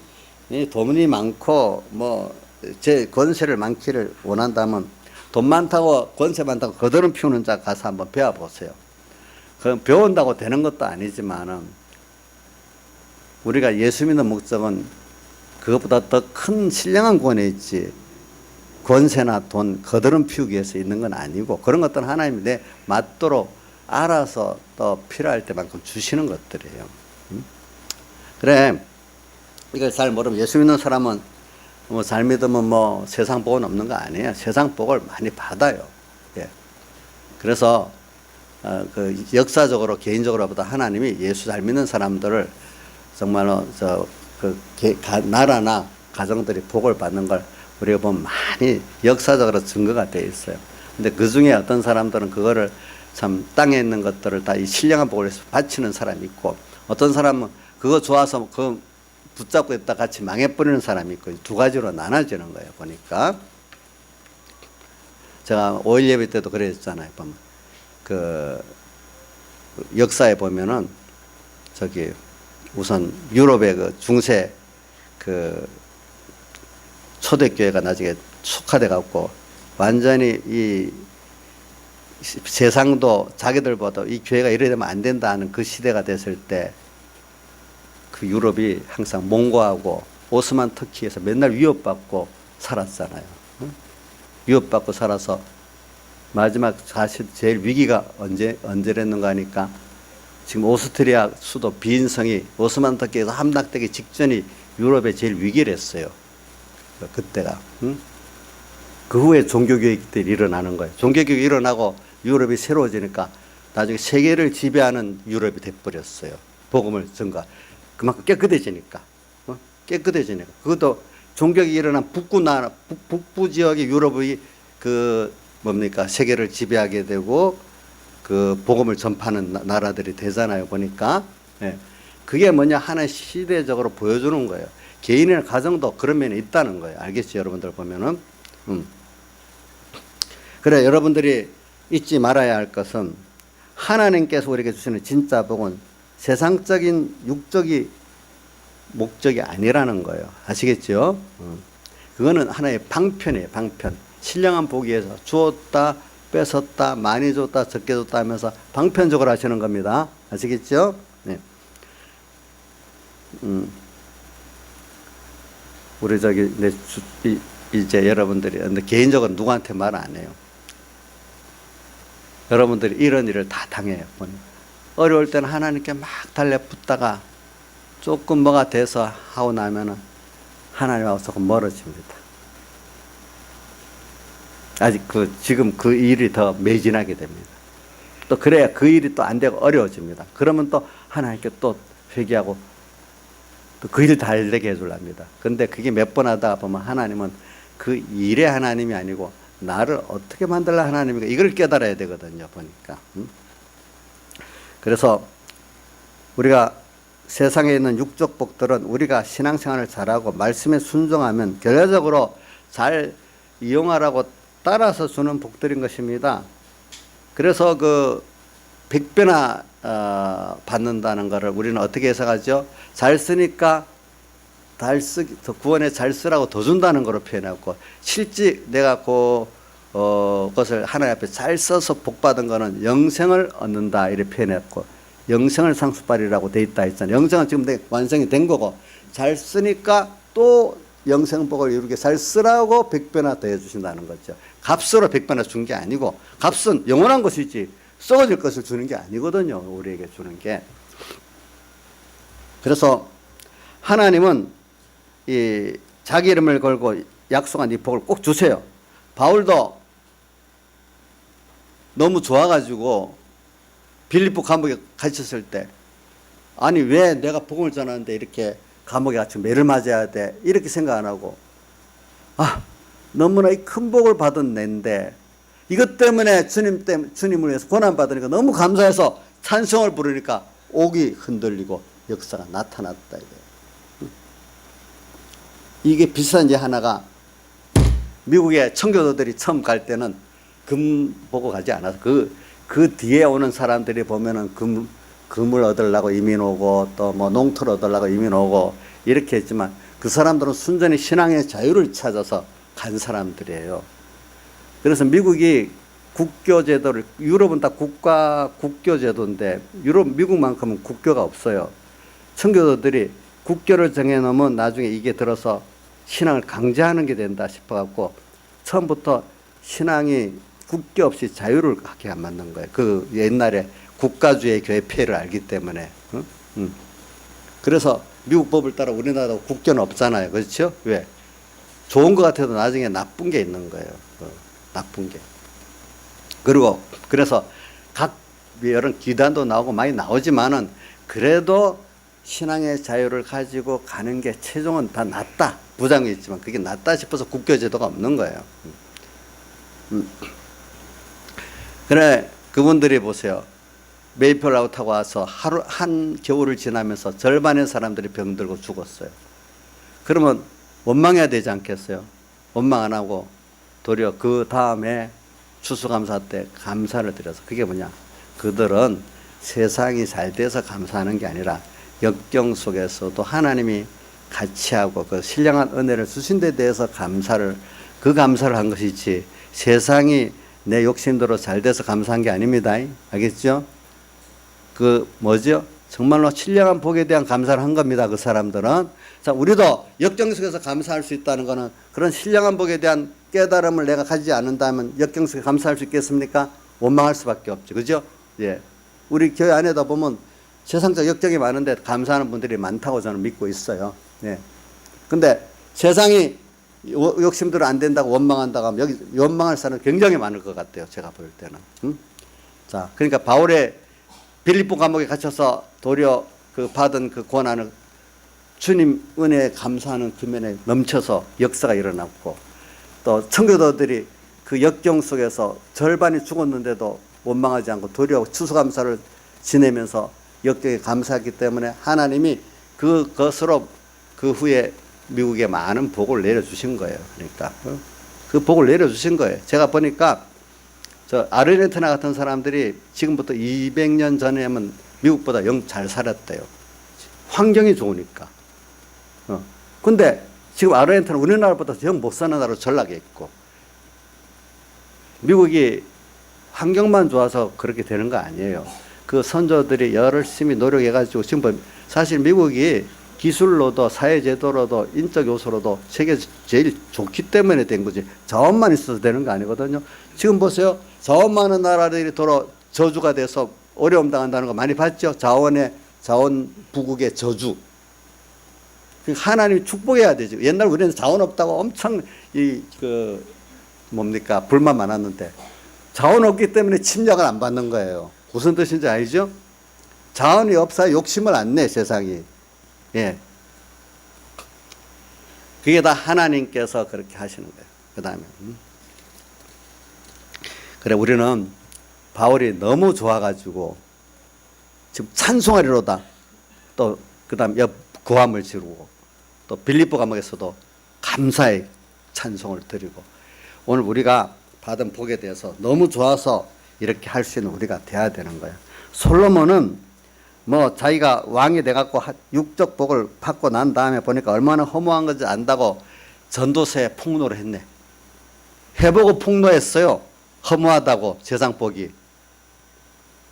돈이 많고 제 권세를 많기를 원한다면 돈 많다고 권세 많다고 거드름 피우는 자 가서 한번 배워보세요. 그 배운다고 되는 것도 아니지만은 우리가 예수 믿는 목적은 그것보다 더 큰 신령한 구원에 있지 권세나 돈 거드름 피우기 위해서 있는 건 아니고 그런 것들은 하나님이 내 맞도록 알아서 또 필요할 때만큼 주시는 것들이에요. 그래 이걸 잘 모르면 예수 믿는 사람은 잘 믿으면 세상 복은 없는 거 아니에요. 세상 복을 많이 받아요. 예. 그래서 그 역사적으로 개인적으로보다 하나님이 예수 잘 믿는 사람들을 정말로 나라나 가정들이 복을 받는 걸 우리가 보면 많이 역사적으로 증거가 되어 있어요. 근데 그 중에 어떤 사람들은 그거를 참 땅에 있는 것들을 다 이 신령한 복을 위해서 바치는 사람이 있고 어떤 사람은 그거 좋아서 그 붙잡고 있다 같이 망해버리는 사람이 있고 두 가지로 나눠지는 거예요. 보니까 제가 5.1 예배 때도 그랬잖아요. 보면 그 역사에 보면은 저기 우선 유럽의 그 중세 그 초대교회가 나중에 축화돼 갖고 완전히 이 세상도 자기들보다 이 교회가 이래 되면 안 된다는 그 시대가 됐을 때 그 유럽이 항상 몽고하고 오스만 터키에서 맨날 위협받고 살았잖아요. 위협받고 살아서 마지막 사실 제일 위기가 언제랬는가 하니까 지금 오스트리아 수도 비인성이 오스만 터키에서 함락되기 직전이 유럽의 제일 위기랬어요. 그때가. 그 후에 종교교육들이 일어나는 거예요. 종교교육이 일어나고 유럽이 새로워지니까 나중에 세계를 지배하는 유럽이 돼버렸어요. 복음을 전가. 그만큼 깨끗해지니까. 깨끗해지니까. 그것도 종교가 일어난 북부 지역의 유럽의 세계를 지배하게 되고 그 복음을 전파하는 나라들이 되잖아요. 보니까. 예. 그게 뭐냐 하나의 시대적으로 보여주는 거예요. 개인의 가정도 그런 면이 있다는 거예요. 알겠죠? 여러분들 보면은. 그래, 여러분들이 잊지 말아야 할 것은 하나님께서 우리에게 주시는 진짜 복은 세상적인 육적인 목적이 아니라는 거예요. 아시겠죠? 그거는 하나의 방편이에요. 방편. 신령한 복이 위해서 주었다, 뺏었다, 많이 줬다, 적게 줬다 하면서 방편적으로 하시는 겁니다. 아시겠죠? 네. 우리 이제 여러분들이 근데 개인적으로 누구한테 말 안 해요. 여러분들이 이런 일을 다 당해요. 어려울 때는 하나님께 막 달래붙다가 조금 뭐가 돼서 하고 나면은 하나님하고 조금 멀어집니다. 아직 지금 그 일이 더 매진하게 됩니다. 또 그래야 그 일이 또 안 되고 어려워집니다. 그러면 또 하나님께 또 회개하고 또 그 일 잘 되게 해주랍니다. 근데 그게 몇 번 하다 보면 하나님은 그 일의 하나님이 아니고 나를 어떻게 만들라 하나님인가 이걸 깨달아야 되거든요. 보니까. 그래서 우리가 세상에 있는 육적 복들은 우리가 신앙생활을 잘하고 말씀에 순종하면 결과적으로 잘 이용하라고 따라서 주는 복들인 것입니다. 그래서 그 100배나 받는다는 것을 우리는 어떻게 해석하죠? 잘 쓰니까 구원에 잘 쓰라고 더 준다는 거로 표현하고, 실제 내가 그것을 하나님 앞에 잘 써서 복 받은 거는 영생을 얻는다 이렇게 표현했고, 영생을 상수발이라고 돼 있다 했잖아요. 영생은 지금 완성이 된 거고, 잘 쓰니까 또 영생복을 이루게 잘 쓰라고 100배나 더 해주신다는 거죠. 값으로 100배나 준 게 아니고, 값은 영원한 것이지 썩어질 것을 주는 게 아니거든요. 우리에게 주는 게. 그래서 하나님은 이 자기 이름을 걸고 약속한 이 복을 꼭 주세요. 바울도 너무 좋아가지고 빌립보 감옥에 갇혔을 때, 아니 왜 내가 복음을 전하는데 이렇게 감옥에 갇혀 매를 맞아야 돼 이렇게 생각 안 하고, 너무나 이 큰 복을 받은 내인데 이것 때문에 주님을 위해서 고난 받으니까 너무 감사해서 찬송을 부르니까 옥이 흔들리고 역사가 나타났다 이게 비슷한 예 하나가, 미국의 청교도들이 처음 갈 때는 금 보고 가지 않아서 그 뒤에 오는 사람들이 보면은 금을 얻으려고 이민 오고 또 뭐 농토를 얻으려고 이민 오고 이렇게 했지만, 그 사람들은 순전히 신앙의 자유를 찾아서 간 사람들이에요. 그래서 미국이 국교제도를, 유럽은 다 국교제도인데 미국만큼은 국교가 없어요. 청교도들이 국교를 정해놓으면 나중에 이게 들어서 신앙을 강제하는 게 된다 싶어갖고 처음부터 신앙이 국교 없이 자유를 하게 안 맞는 거예요. 그 옛날에 국가주의 교회 폐해를 알기 때문에. 그래서 미국 법을 따라 우리나라도 국교는 없잖아요. 그렇죠? 왜? 좋은 것 같아도 나중에 나쁜 게 있는 거예요. 나쁜 게. 그리고 그래서 각 여러 기단도 나오고 많이 나오지만은 그래도 신앙의 자유를 가지고 가는 게 최종은 다 낫다. 부장이 있지만 그게 낫다 싶어서 국교제도가 없는 거예요. 그래, 그분들이 보세요. 메이플라우 타고 와서 한 겨울을 지나면서 절반의 사람들이 병들고 죽었어요. 그러면 원망해야 되지 않겠어요? 원망 안 하고 도리어 그 다음에 추수감사 때 감사를 드려서, 그게 뭐냐? 그들은 세상이 잘 돼서 감사하는 게 아니라 역경 속에서도 하나님이 같이 하고 그 신령한 은혜를 주신 데 대해서 그 감사를 한 것이지, 세상이 내 욕심대로 잘 돼서 감사한 게 아닙니다. 알겠죠? 그 뭐죠? 정말로 신령한 복에 대한 감사를 한 겁니다. 그 사람들은. 자, 우리도 역경 속에서 감사할 수 있다는 것은, 그런 신령한 복에 대한 깨달음을 내가 가지지 않는다면 역경 속에 감사할 수 있겠습니까? 원망할 수밖에 없죠. 그죠? 예. 우리 교회 안에다 보면 세상적 역경이 많은데 감사하는 분들이 많다고 저는 믿고 있어요. 예. 근데 세상이 욕심대로 안 된다고 원망한다고 하면 여기 원망할 사람은 굉장히 많을 것 같아요. 제가 볼 때는. 자, 그러니까 바울의 빌립보 감옥에 갇혀서 도리어 받은 그 고난을 주님 은혜에 감사하는 금연에 넘쳐서 역사가 일어났고, 또 청교도들이 그 역경 속에서 절반이 죽었는데도 원망하지 않고 도리어 추수감사를 지내면서 역경에 감사했기 때문에 하나님이 그것으로 그 후에 미국에 많은 복을 내려주신 거예요. 그러니까 그 복을 내려주신 거예요. 제가 보니까 저 아르헨티나 같은 사람들이 지금부터 200년 전에는 미국보다 영 잘 살았대요. 환경이 좋으니까. 근데 지금 아르헨티나 우리나라보다 영 못 사는 나라로 전락해 있고, 미국이 환경만 좋아서 그렇게 되는 거 아니에요. 그 선조들이 열심히 노력해가지고 지금 사실 미국이 기술로도 사회제도로도 인적 요소로도 세계에서 제일 좋기 때문에 된 거지, 자원만 있어서 되는 거 아니거든요. 지금 보세요. 자원 많은 나라들이 도로 저주가 돼서 어려움 당한다는 거 많이 봤죠. 자원 부국의 저주. 하나님이 축복해야 되죠. 옛날 우리는 자원 없다고 엄청 뭡니까? 불만 많았는데 자원 없기 때문에 침략을 안 받는 거예요. 무슨 뜻인지 알죠? 자원이 없어야 욕심을 안 내, 세상이. 예. 그게 다 하나님께서 그렇게 하시는 거예요. 그 다음에. 그래, 우리는 바울이 너무 좋아가지고 지금 찬송하리로다. 또, 그 다음 구함을 지르고 또 빌립보 감옥에서도 감사의 찬송을 드리고 오늘 우리가 받은 복에 대해서 너무 좋아서 이렇게 할 수 있는 우리가 돼야 되는 거예요. 솔로몬은 뭐 자기가 왕이 돼갖고 육적 복을 받고 난 다음에 보니까 얼마나 허무한 건지 안다고 전도서에 폭로를 했네. 해보고 폭로했어요. 허무하다고 세상 복이.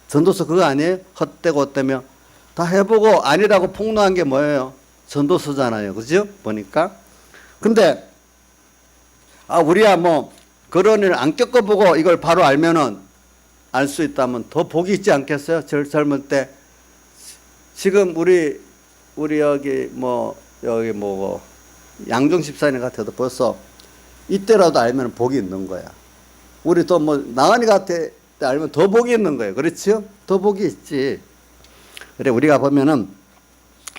전도서 그거 아니에요? 헛되고 헛되며 다 해보고 아니라고 폭로한 게 뭐예요? 전도서잖아요. 그죠? 보니까. 근데 우리야 뭐 그런 일을 안 겪어보고 이걸 바로 알면은 알 수 있다면 더 복이 있지 않겠어요? 젊을 때. 지금 우리 여기 양종 집사님 같아도 벌써 이때라도 알면 복이 있는 거야. 우리 또 뭐 나은이 같아 알면 더 복이 있는 거예요. 그렇지요? 더 복이 있지. 그래 우리가 보면은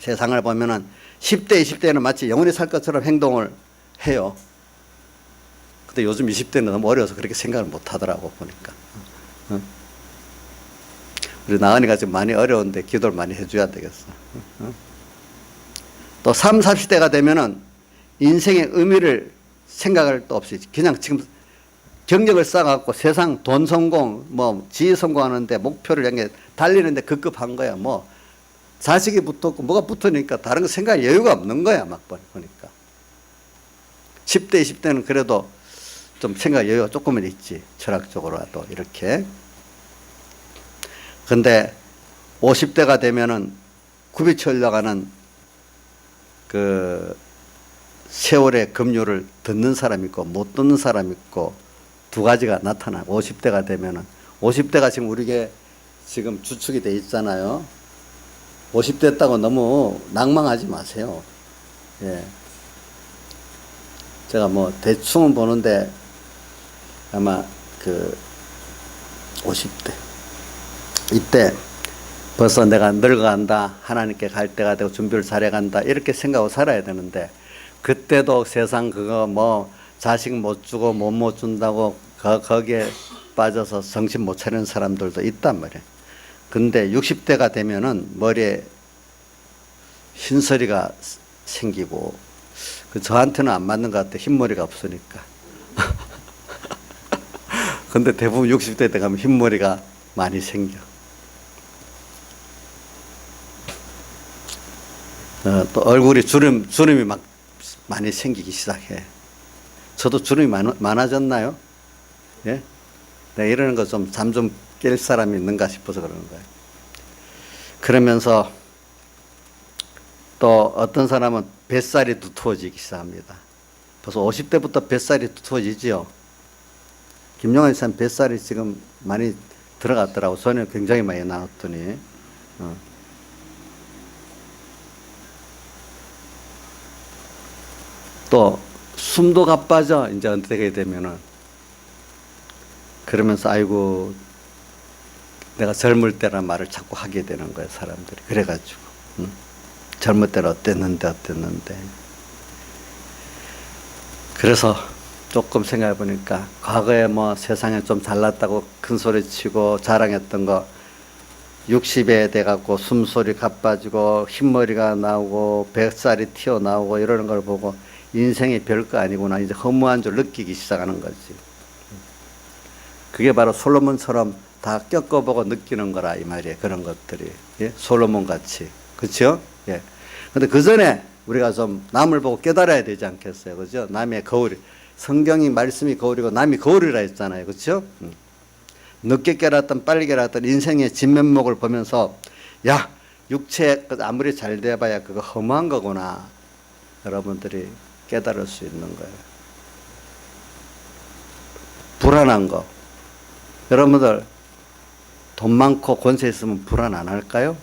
세상을 보면은 10대, 20대는 마치 영원히 살 것처럼 행동을 해요. 근데 요즘 20대는 너무 어려서 그렇게 생각을 못 하더라고 보니까. 우리 나은이가 지금 많이 어려운데 기도를 많이 해줘야 되겠어. 또 3, 40대가 되면은 인생의 의미를 생각할 도 없이 그냥 지금 경력을 쌓아갖고 세상 돈 성공, 뭐 지위 성공하는데 목표를 향해 달리는데 급급한 거야. 뭐 자식이 붙었고 뭐가 붙으니까 다른 거 생각할 여유가 없는 거야. 막 보니까. 10대, 20대는 그래도 좀 생각 여유가 조금은 있지. 철학적으로라도 이렇게. 근데 50대가 되면은 굽이쳐 올라가는 그 세월의 급류를 듣는 사람 있고 못 듣는 사람 있고 두 가지가 나타나. 50대가 되면은 50대가 지금 우리게 지금 주축이 돼 있잖아요. 50대 했다고 너무 낭망하지 마세요. 예. 제가 뭐 대충은 보는데 아마 그 50대 이때 벌써 내가 늙어간다. 하나님께 갈 때가 되고 준비를 잘해간다. 이렇게 생각하고 살아야 되는데 그때도 세상 그거 뭐 자식 못 주고 못 준다고 거기에 빠져서 정신 못 차리는 사람들도 있단 말이에요. 근데 60대가 되면은 머리에 흰머리가 생기고 저한테는 안 맞는 것 같아. 흰머리가 없으니까. 근데 대부분 60대 때 가면 흰머리가 많이 생겨. 또 얼굴이 주름이 막 많이 생기기 시작해. 저도 주름이 많아졌나요? 예? 내가 이러는 거 좀 잠 좀 깰 사람이 있는가 싶어서 그러는 거예요. 그러면서 또 어떤 사람은 뱃살이 두터워지기 시작합니다. 벌써 50대부터 뱃살이 두터워지지요. 김용환 씨 뱃살이 지금 많이 들어갔더라고. 전에 굉장히 많이 나왔더니. 또 숨도 가빠져. 이제 은퇴하게 되면은. 그러면서 아이고 내가 젊을 때란 말을 자꾸 하게 되는 거예요. 사람들이. 그래가지고 젊을 때는 어땠는데 그래서 조금 생각해 보니까 과거에 뭐 세상에 좀 잘났다고 큰 소리 치고 자랑했던 거 60에 돼갖고 숨소리 가빠지고 흰머리가 나오고 뱃살이 튀어나오고 이러는 걸 보고 인생이 별거 아니구나. 이제 허무한 줄 느끼기 시작하는 거지. 그게 바로 솔로몬처럼 다 겪어보고 느끼는 거라 이 말이에요. 그런 것들이. 예? 솔로몬 같이. 그렇죠? 예. 근데 그 전에 우리가 좀 남을 보고 깨달아야 되지 않겠어요. 그죠? 남의 거울이. 성경이 말씀이 거울이고 남이 거울이라 했잖아요. 그렇죠? 늦게 깨달았던 빨리 깨달았던 인생의 진면목을 보면서 야, 육체 아무리 잘 돼봐야 그거 허무한 거구나. 여러분들이 깨달을 수 있는 거예요. 불안한 거. 여러분들 돈 많고 권세 있으면 불안 안 할까요?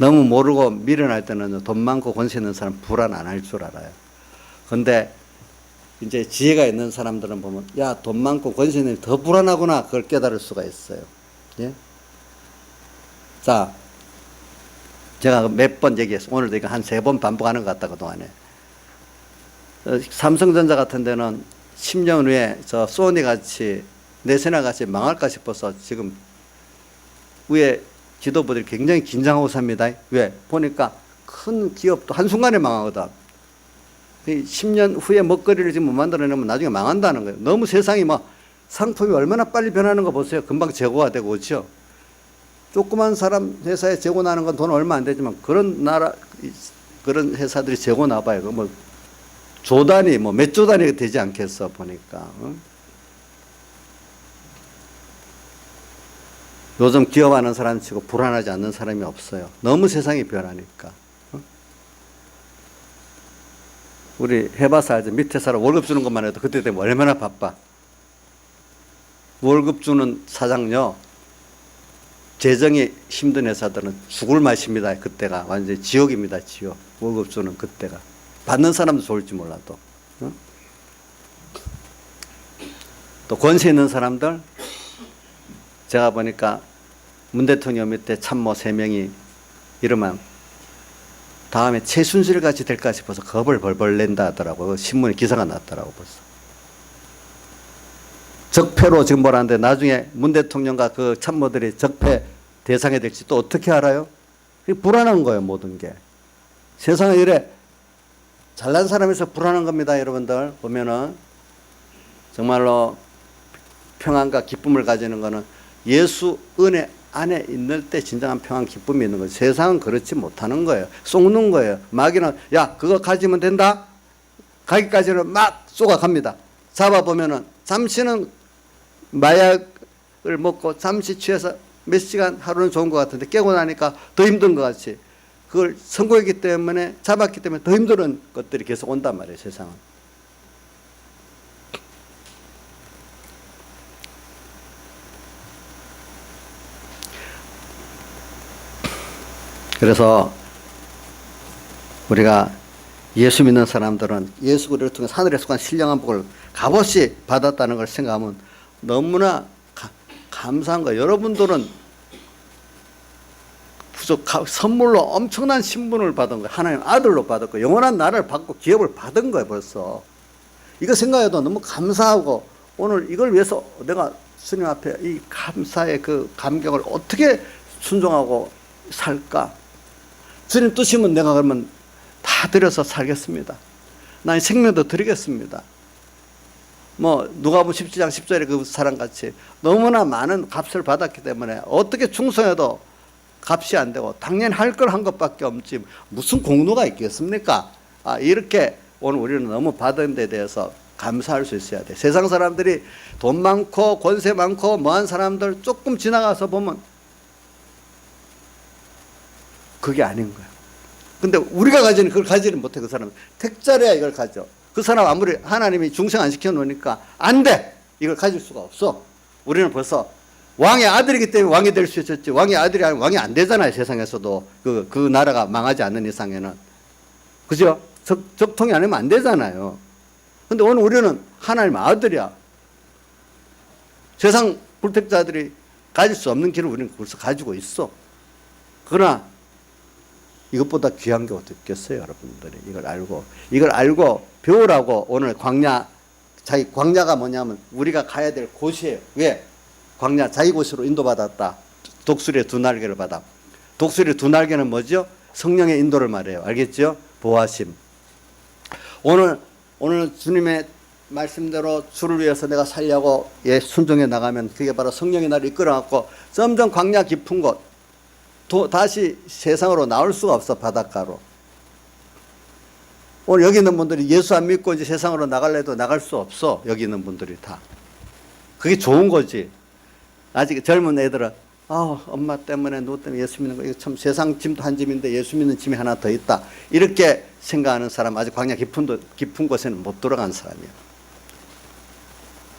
너무 모르고 미련할 때는 돈 많고 권세 있는 사람 불안 안 할 줄 알아요. 근데 이제 지혜가 있는 사람들은 보면 야, 돈 많고 권세 있는 더 불안하구나, 그걸 깨달을 수가 있어요. 예? 자, 제가 몇 번 얘기했어요. 오늘도 이거 한 3번 반복하는 것 같다, 그동안에. 삼성전자 같은 데는 10년 후에 저 소니 같이, 네세나 같이 망할까 싶어서 지금 위에 지도부들이 굉장히 긴장하고 삽니다. 왜? 보니까 큰 기업도 한순간에 망하거든. 10년 후에 먹거리를 지금 못 만들어내면 나중에 망한다는 거예요. 너무 세상이 막 상품이 얼마나 빨리 변하는 거 보세요. 금방 재고가 되고, 그렇죠? 조그만 사람 회사에 재고 나는 건 돈 얼마 안 되지만 그런 나라, 그런 회사들이 재고 나봐요. 뭐 조 단위, 뭐 몇 조 단위가 되지 않겠어, 보니까. 요즘 기업하는 사람 치고 불안하지 않는 사람이 없어요. 너무 세상이 변하니까. 우리 해봐서 알죠. 밑에 사람 월급 주는 것만 해도 그때 되면 얼마나 바빠. 월급 주는 사장요, 재정이 힘든 회사들은 죽을 맛입니다. 그때가 완전히 지옥입니다. 지옥. 월급 주는 그때가. 받는 사람도 좋을지 몰라도. 또 권세 있는 사람들, 제가 보니까 문 대통령 밑에 참모 3명이 이러면 다음에 최순실 같이 될까 싶어서 겁을 벌벌 낸다 하더라고요. 신문에 기사가 났더라고 벌써. 적폐로 지금 뭐라는데 나중에 문 대통령과 그 참모들이 적폐 대상이 될지 또 어떻게 알아요? 그게 불안한 거예요, 모든 게. 세상에 이래 잘난 사람에서 불안한 겁니다, 여러분들. 보면은 정말로 평안과 기쁨을 가지는 거는 예수 은혜 안에 있는 때 진정한 평안 기쁨이 있는 거예요. 세상은 그렇지 못하는 거예요. 속는 거예요. 마귀는 야, 그거 가지면 된다, 가기까지는 막 쏘아갑니다. 잡아보면은 잠시는 마약을 먹고 잠시 취해서 몇 시간 하루는 좋은 것 같은데 깨고 나니까 더 힘든 것 같이, 그걸 선고했기 때문에, 잡았기 때문에 더 힘든 것들이 계속 온단 말이에요, 세상은. 그래서 우리가 예수 믿는 사람들은 예수 그리스도를 통해 하늘에 속한 신령한 복을 값없이 받았다는 걸 생각하면 너무나 감사한 거예요. 여러분들은 선물로 엄청난 신분을 받은 거예요. 하나님 아들로 받았고 영원한 나라를 받고 기업을 받은 거예요, 벌써. 이거 생각해도 너무 감사하고, 오늘 이걸 위해서 내가 주님 앞에 이 감사의 그 감격을 어떻게 순종하고 살까? 주님 뜻이면 내가 그러면 다 드려서 살겠습니다. 난 생명도 드리겠습니다. 뭐 누가복음 17장 10절에 그 사람같이 너무나 많은 값을 받았기 때문에 어떻게 충성해도 값이 안 되고 당연히 할 걸 한 것밖에 없지 무슨 공로가 있겠습니까? 이렇게 오늘 우리는 너무 받은 데 대해서 감사할 수 있어야 돼. 세상 사람들이 돈 많고 권세 많고 뭐한 사람들 조금 지나가서 보면 그게 아닌 거야. 근데 우리가 가지는 그걸 가지는 못해. 그 사람은 택자래야 이걸 가져. 그 사람 아무리 하나님이 중생 안 시켜 놓으니까 안 돼. 이걸 가질 수가 없어. 우리는 벌써 왕의 아들이기 때문에 왕이 될 수 있었지, 왕의 아들이 아니면 왕이 안 되잖아요. 세상에서도 그 나라가 망하지 않는 이상에는. 그죠? 적통이 아니면 안 되잖아요. 근데 오늘 우리는 하나님 아들이야. 세상 불택자들이 가질 수 없는 길을 우리는 벌써 가지고 있어. 그러나 이것보다 귀한 게 어디 있겠어요, 여러분들이. 이걸 알고 배우라고 오늘 광야가 뭐냐면 우리가 가야 될 곳이에요. 왜? 광야 자기 곳으로 인도받았다. 독수리의 2날개를 받아. 독수리의 2날개는 뭐죠? 성령의 인도를 말해요. 알겠죠? 보호하심. 오늘 주님의 말씀대로 주를 위해서 내가 살려고 순종해 나가면 그게 바로 성령이 나를 이끌어갖고 점점 광야 깊은 곳, 다시 세상으로 나올 수가 없어, 바닷가로. 오늘 여기 있는 분들이 예수 안 믿고 이제 세상으로 나갈래도 나갈 수 없어, 여기 있는 분들이 다. 그게 좋은 거지. 아직 젊은 애들은 엄마 때문에 누구 때문에 예수 믿는 거 이거 참 세상 짐도 한 짐인데 예수 믿는 짐이 하나 더 있다, 이렇게 생각하는 사람, 아직 광야 깊은 곳에는 못 들어간 사람이야.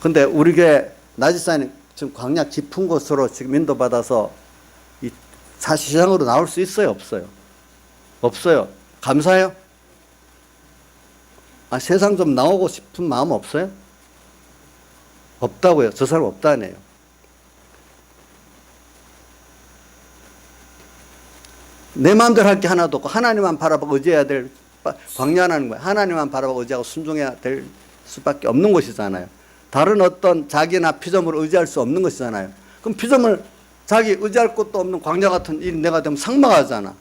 근데 우리 교회 나지사님 지금 광야 깊은 곳으로 지금 인도받아서 사실상으로 나올 수 있어요, 없어요? 없어요. 감사해요? 아, 세상 좀 나오고 싶은 마음 없어요? 없다고요. 저 사람 없다네요. 내 마음대로 할 게 하나도 없고 하나님만 바라보고 의지해야 될 광야하는 거예요. 하나님만 바라보고 의지하고 순종해야 될 수밖에 없는 것이잖아요. 다른 어떤 자기나 피조물을 의지할 수 없는 것이잖아요. 그럼 피조물 자기 의지할 것도 없는 광야 같은 일 내가 되면 상망하잖아.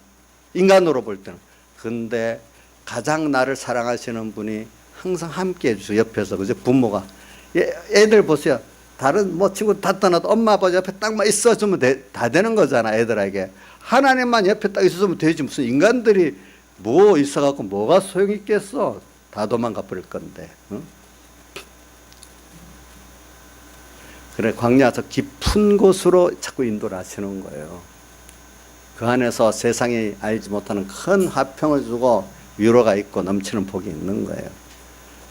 인간으로 볼 때는. 근데 가장 나를 사랑하시는 분이 항상 함께 해주세요. 옆에서. 그죠? 부모가. 애들 보세요. 다른 뭐 친구 다 떠나도 엄마 아빠 옆에 딱만 있어주면 다 되는 거잖아. 애들에게. 하나님만 옆에 딱 있어주면 되지. 무슨 인간들이 뭐 있어갖고 뭐가 소용이 있겠어. 다 도망가 버릴 건데. 응? 그래, 광야에서 깊은 곳으로 자꾸 인도를 하시는 거예요. 그 안에서 세상이 알지 못하는 큰 화평을 주고 위로가 있고 넘치는 복이 있는 거예요.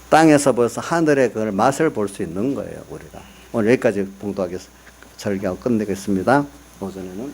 땅에서 벌써 하늘의 그 맛을 볼 수 있는 거예요, 우리가. 오늘 여기까지 봉독하겠습니다. 설교하고 끝내겠습니다. 오전에는.